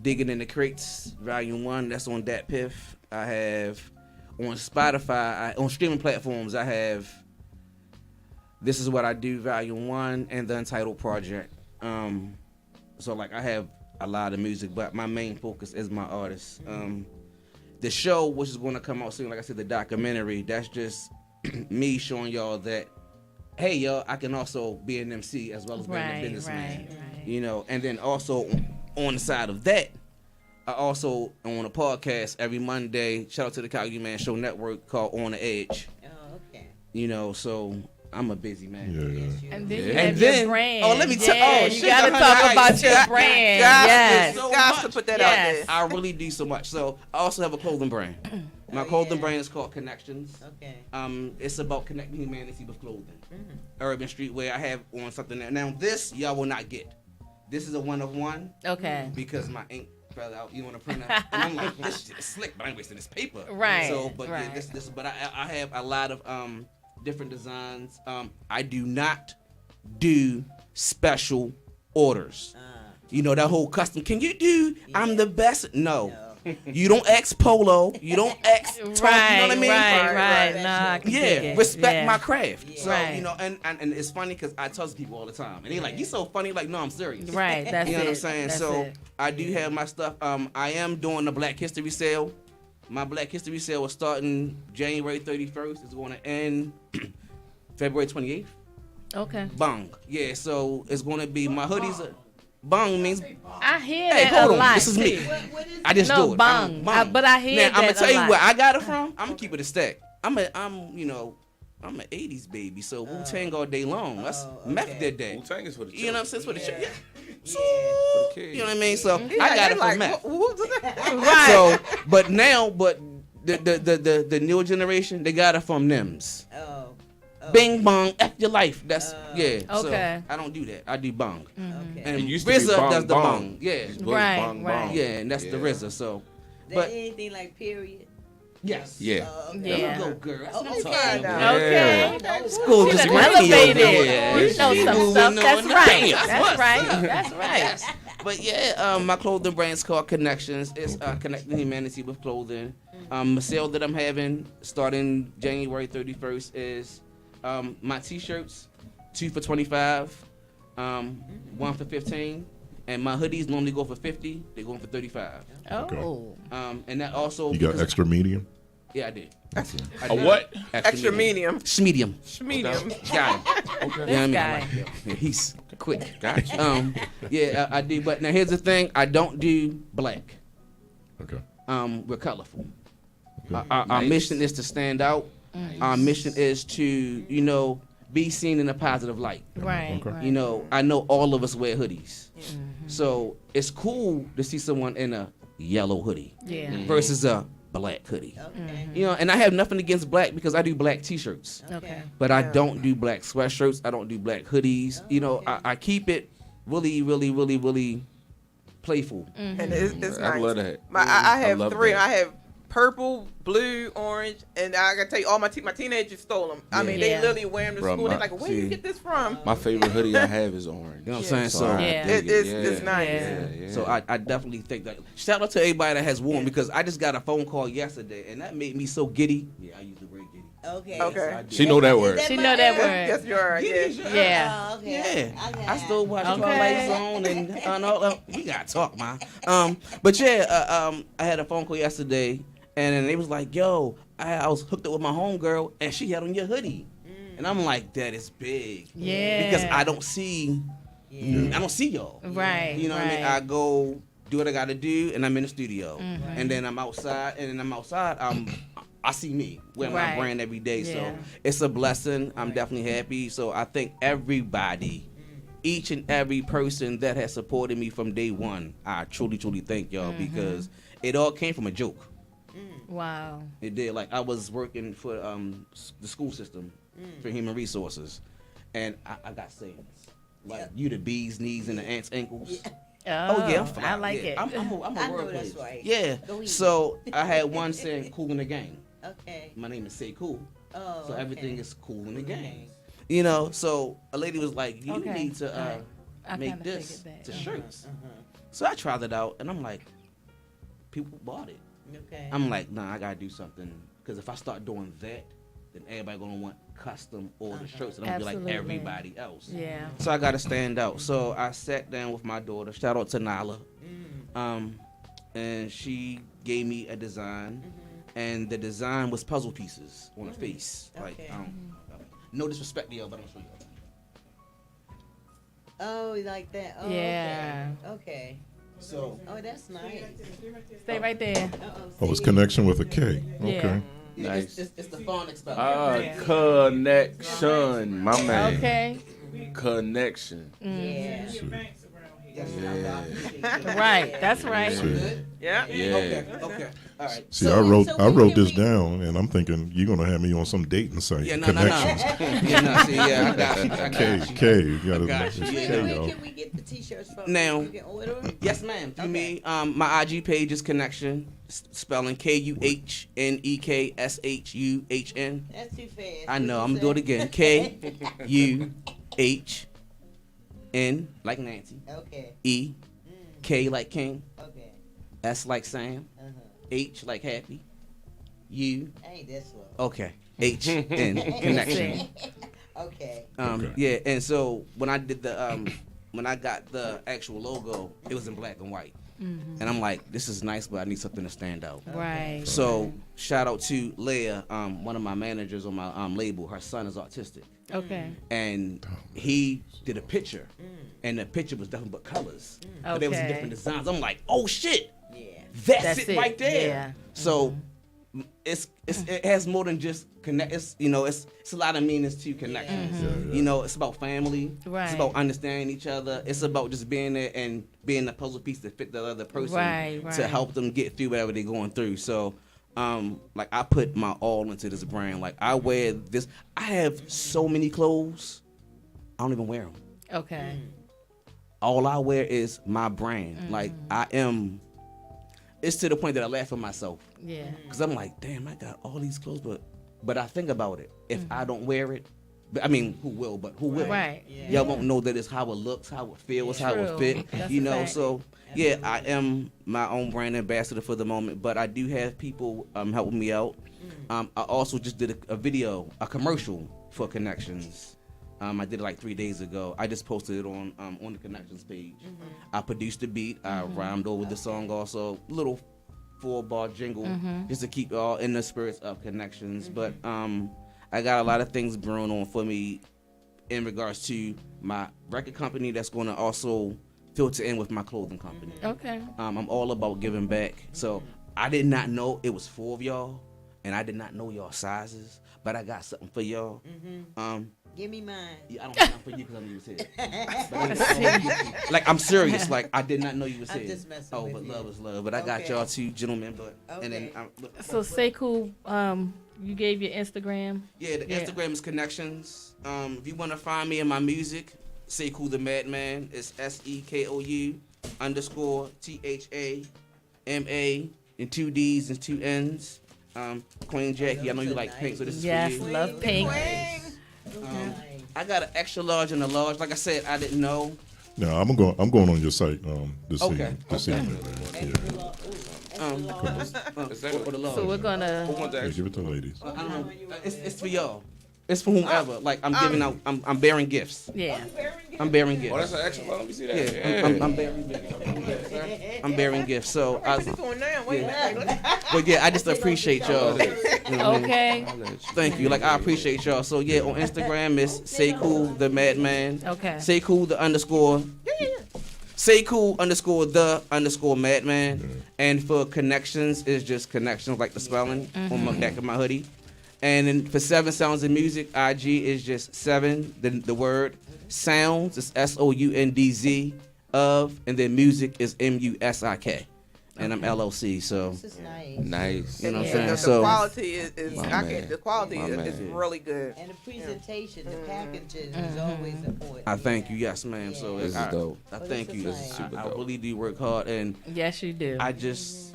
Digging in the Crates, Volume 1. That's on Dat Piff. I have on Spotify, on streaming platforms, I have This Is What I Do, Volume 1, and the Untitled Project. So like I have a lot of music, but my main focus is my artists. The show, which is going to come out soon, like I said, the documentary, that's just me showing y'all that, hey, y'all, I can also be an MC as well as being a businessman. Right. You know, and then also on the side of that, I also on a podcast every Monday. Shout out to the Calgary Man Show Network called On the Edge. Oh, okay. You know, so I'm a busy man. Yeah. And then you have your brand. Oh, let me tell you. You got to talk about your brand. Yes. Got to put that out there. I really do so much. So I also have a clothing brand. My clothing brand is called Connectionz. Okay. It's about connecting humanity with clothing. Urban streetwear. I have on something there. Now this y'all will not get. This is a one of one. Okay. Because my ink fell out. You want to print out? And I'm like, this shit is slick, but I ain't wasting this paper. Right. So, but yeah, this. But I have a lot of different designs. I do not do special orders. You know that whole custom. Can you do? I'm the best. No. You don't ask Polo. You don't ask Tom. You know what I mean? Right. Nah, I can dig it. Respect my craft. So Right. you know, and it's funny because I tell people all the time, and they're like, "You so funny." Like, no, I'm serious. Right. That's you know it. what I'm saying? That's so it. I do have my stuff. I am doing the Black History sale. My Black History sale is starting January 31st. It's going to end February 28th. Okay. Bang. Yeah. So it's going to be my hoodies. Bang means. I hear Hey, that hold a on. lot. This is me. I just no, do it. Bang. But I hear now, that I'm gonna tell you a lot. where I got it from. I'm gonna keep it a stack. I'm an 80s baby, so Wu-Tang all day long. That's Meth did that. Wu-Tang is for the children. You know what I'm saying? It's for the children. So, For the kids. you know what I mean? So I got it from Meth. Right. So, but the newer generation, they got it from Nims. Bing bong, F your life. That's Okay. So I don't do that. I do bong. And It used to be RZA bong, does the bong. bong. Yeah. It's really bong, bong. Yeah, and that's the RZA. So, But anything like period? yes. Yeah. There you go, girl. That's what I'm Okay. talking about. Okay. School You just done radio. elevated. Yeah. You know She some moving stuff. on That's the right. pants. That's right. That's right. But yeah, my clothing brand's called Connectionz. It's connecting humanity with clothing. The sale that I'm having starting January 31st is my t-shirts, 2 for $25, 1 for $15, and my hoodies normally go for $50. They going for $35. Oh. And that also You got extra medium? Yeah, I did. A what? Extra medium. Schmedium. Schmedium. Got it. Okay. You know what I mean? guy. Yeah, he's quick. Gotcha. Yeah, I do. But now here's the thing: I don't do black. Okay. We're colorful. Okay. Our mission is to stand out. Our mission is to, be seen in a positive light. Right. Okay. Right. I know all of us wear hoodies. So it's cool to see someone in a yellow hoodie Yeah. versus a black hoodie. Okay. And I have nothing against black because I do black t-shirts. Okay. But I don't do black sweatshirts. I don't do black hoodies. I keep it really, really, really, really playful. And it's nice. I love that. I have love 3. that. I have purple, blue, orange, and I gotta tell you, all my teenagers stole them. I mean, they Yeah. literally wear them to Bro, school. They're my- like, where you see, get this from? My favorite hoodie I have is orange. You know what I'm saying? So So I Yeah. dig It's yeah. nice. Yeah. So I definitely think that. Shout out to everybody that has worn because I just got a phone call yesterday and that made me so giddy. Yeah, I use the word giddy. Okay. Okay. She know that word. She know that word. Yes, you are. Yes. Yeah. Oh, okay. Yeah, I still watch Okay. Twilight Zone and all that. We gotta talk, man. But yeah, I had a phone call yesterday, and then they was like, "Yo, I was hooked up with my homegirl, and she had on your hoodie," and I'm like, "That is big." Yeah. Because I don't see y'all. Right. You know what I mean? I go do what I gotta do, and I'm in the studio, Mm-hmm. and then I'm outside, I see me wearing my Right. brand every day, Yeah. so it's a blessing. I'm definitely happy. So I think everybody, each and every person that has supported me from day one, I truly, truly thank y'all because it all came from a joke. Wow. It did. Like I was working for the school system for human resources, and I got sayings like "You the bee's knees and the ant's ankles." Oh yeah, I'm fly. I like Yeah, it. I'm a I know wordplay. that's right. Yeah. Go eat. So I had one saying "Cool in the game." Okay. My name is Say Cool, Oh. so everything okay. is cool in the Okay. game. So a lady was like, "You Okay. need to Alright. I make kinda this figured that. to shirts." So I tried it out, and I'm like, people bought it. Okay. I'm like, nah, I gotta do something Because if I start doing that, then everybody gonna want custom order shirts, and I'm gonna be like everybody else. Yeah. So I gotta stand out. So I sat down with my daughter. Shout out to Nala. And she gave me a design, and the design was puzzle pieces on a face. Like, no disrespect to y'all, but I'm sure y'all. Oh, like that. Oh, Yeah. Okay. So. Oh, that's nice. Stay right there. Oh, it's connection with a K. Okay. Yeah. Nice. It's the phonics spelling. Connection, my man. Okay. Connection. Yeah. Yeah. Right. That's right. Yeah. Okay. All right. See, I wrote this down, and I'm thinking you're gonna have me on some dating site. Yeah, no. Connections. I got you. K, you gotta. got you. K, Where y'all. can we get the t-shirts from? Now, You can order them? yes, ma'am. Through me, my IG page is Connection, spelling KUHNEKSHUHN. That's too fast. I know. What I'm you gonna do it say? again. KUHN like Nancy. Okay. K like King. Okay. S like Sam. H like Happy. U. Ain't that slow. Okay. HN Connection. Okay. Yeah, and so when I did the when I got the actual logo, it was in black and white. And I'm like, this is nice, but I need something to stand out. Right. So shout out to Leia, one of my managers on my label. Her son is autistic. Okay. And he did a picture, and the picture was nothing but colors. But there was Okay. different designs. I'm like, oh shit, Yeah. that's it right there. Yeah. So it has more than just connect. It's a lot of meanings to Connections. It's about family. Right. It's about understanding each other. It's about just being there and being a puzzle piece to fit the other person Right. to help them get through whatever they're going through. So like I put my all into this brand. Like I wear this. I have so many clothes. I don't even wear them. Okay. All I wear is my brand. Like I am. It's to the point that I laugh at myself. Yeah. Because I'm like, damn, I got all these clothes, but I think about it. If I don't wear it, I mean, who will? But who will? Right. Y'all won't know that it's how it looks, how it feels, how it True. fit. That's a fact. So yeah, I am my own brand ambassador for the moment. But I do have people helping me out. I also just did a a commercial for Connections. I did it like 3 days ago. I just posted it on the Connections page. I produced the beat. I rhymed over the song also. Little 4-bar jingle just to keep y'all in the spirits of Connections. But I got a lot of things brewing on for me in regards to my record company that's going to also filter in with my clothing company. Okay. I'm all about giving back. So I did not know it was 4 of y'all, and I did not know y'all sizes, but I got something for y'all. Give me mine. Yeah, I don't have something for you because I knew you was here. Like, I'm serious. Like, I did not know you was I'm here. just messing but with you. love is love. But I got y'all 2 gentlemen. But and then So Sekau, you gave your Instagram. yeah, the Instagram is Connections. If you want to find me in my music, Sekau the Maddmann. It's SEKOU_THAMA and 2 D's and 2 N's. Queen Jackie, I know you like pink, so this is for you. Love pink. I got an extra large and a large. Like I said, I didn't know. No, I'm going on your site this Okay. evening. So we're gonna Give it to ladies. I don't know. It's for y'all. It's for whomever. Like I'm giving out. I'm bearing gifts. Yeah. I'm bearing gifts. Oh, that's an extra long. Let me see that. Yeah. I'm bearing gifts. I'm bearing gifts. So but yeah, I just appreciate y'all. You know what I mean? Okay. Thank you. Like I appreciate y'all. So yeah, on Instagram it's Sekau the Maddmann. Okay. Sekau the Sekau _the_Maddmann. And for Connections, it's just Connections, like the spelling on my back of my hoodie. And then for 7 Sounds of Music, IG is just 7, the word. Sounds is SOUNDZ of, and then music is MUSIK. And I'm LLC, so. This is nice. Nice. You know what I'm saying? The So quality is really good. And the presentation, the packaging is always important. I thank you, yes, ma'am. So This is dope. I thank you. This is super I dope. really do work hard, and Yes, you do. I just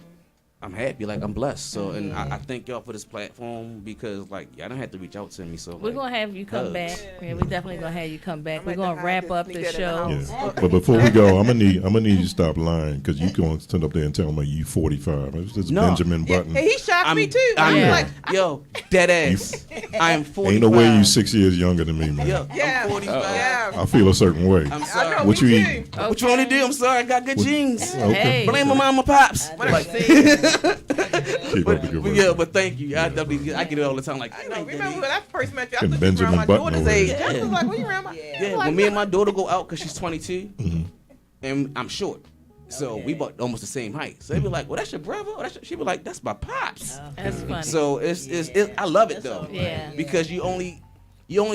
I'm happy, like I'm blessed. So, and I thank y'all for this platform because, like, y'all don't have to reach out to me. So We're gonna have you come back. Yeah, we definitely gonna have you come back. We're gonna wrap up the show. Yeah. But before we go, I'm gonna need you to stop lying because you going to stand up there and tell me you 45. It's just Benjamin Button. He shocked me too. I'm like, yo, dead ass. I am 45. Ain't no way you 6 years younger than me, man. Yeah, I'm 45. I feel a certain way. I'm sorry. What you eating? What you want to do? I'm sorry. I got good genes. Okay. Blame my mama, pops. Keep up the good work. Yeah, but thank you. I get it all the time. Like, remember when I first met you? I And thought you were around my Benjamin daughter's Button age. over I there. was like, what you around my? Yeah, when me and my daughter go out because she's 22, and I'm short. So we about almost the same height. So they be like, well, that's your brother? Or she be like, that's my pops. That's funny. So it's I love it though. Yeah. Because you only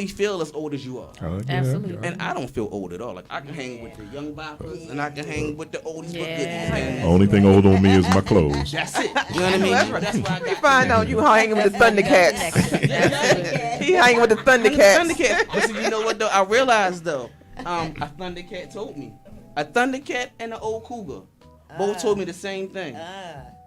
feel as old as you are. Absolutely. And I don't feel old at all. Like I can hang with the young boppers and I can hang with the oldies but goodies. And Only thing old on me is my clothes. that's it. You know what I mean? That's why I got You find out you hanging with the Thundercats. He hanging with the Thundercats. But see, you know what though? I realized though, a Thundercat told me. A Thundercat and an old cougar both told me the same thing.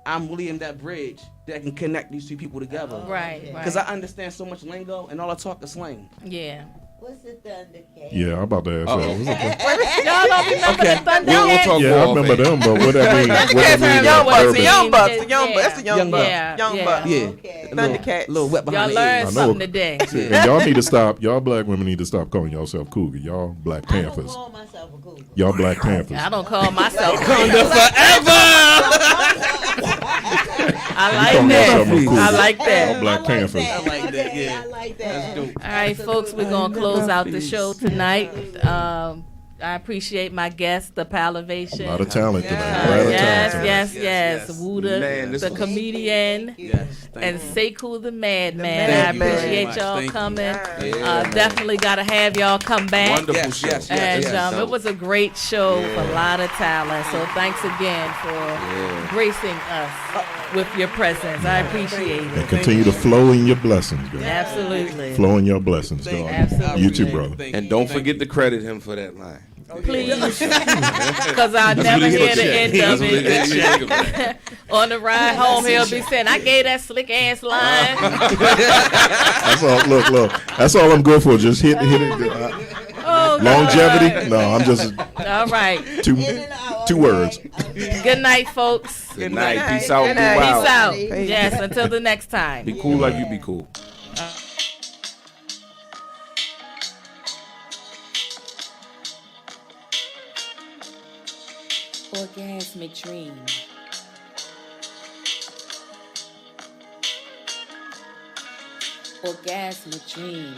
I'm William that bridge that can connect these two people together. Right. Because I understand so much lingo and all I talk is slang. Yeah. What's the Thundercat? Yeah, I'm about to ask y'all. What's it called? Y'all don't remember the Thundercats? We'll talk Yeah, I more remember them, but what that mean? What Thundercats that are mean? young bucks. Urban? The young bucks. The young bucks. That's the young Young bucks. bucks. Young Yeah. bucks. Yeah. Thundercats. Little wet Y'all behind the learned ears. something today. And y'all need to stop. Y'all black women need to stop calling yourself cougar. Y'all Black Panthers. I call myself a cougar. Y'all Black Panthers. I don't call myself Wakanda forever. I You like call that. yourself a cougar. I like that. Y'all Black Panthers. I like that. Yeah. I like that. That's dope. All right, folks, we're going to close out the show tonight. I appreciate my guest, the Palovations. A lot of talent tonight. A lot of talent tonight. Yes. Whooda, Man, this the was- comedian, Yes. and Sekau, the Maddmann. I Thank you very appreciate much. y'all Thank you. coming. Yeah, Definitely got to have y'all come back. Wonderful Yes, show. yes, And yes. it was a great show with a lot of talent. So thanks again for gracing us with your presence. I appreciate it. And continue to flow in your blessings, guys. Absolutely. Flow in your blessings, dog. Absolutely. You too, brother. And don't forget to credit him for that line. Please, because I never hear the end of it. On the ride home, he'll be saying, "I gave that slick ass line." That's all. Look. That's all I'm good for. Just hit it. Oh, Longevity? No, I'm just all right. two words. Good night, folks. Good night. Peace out. Good Be night. wild. Peace out. Yes, until the next time. Be cool like you be cool. Orgasmic dream. Orgasmic dream.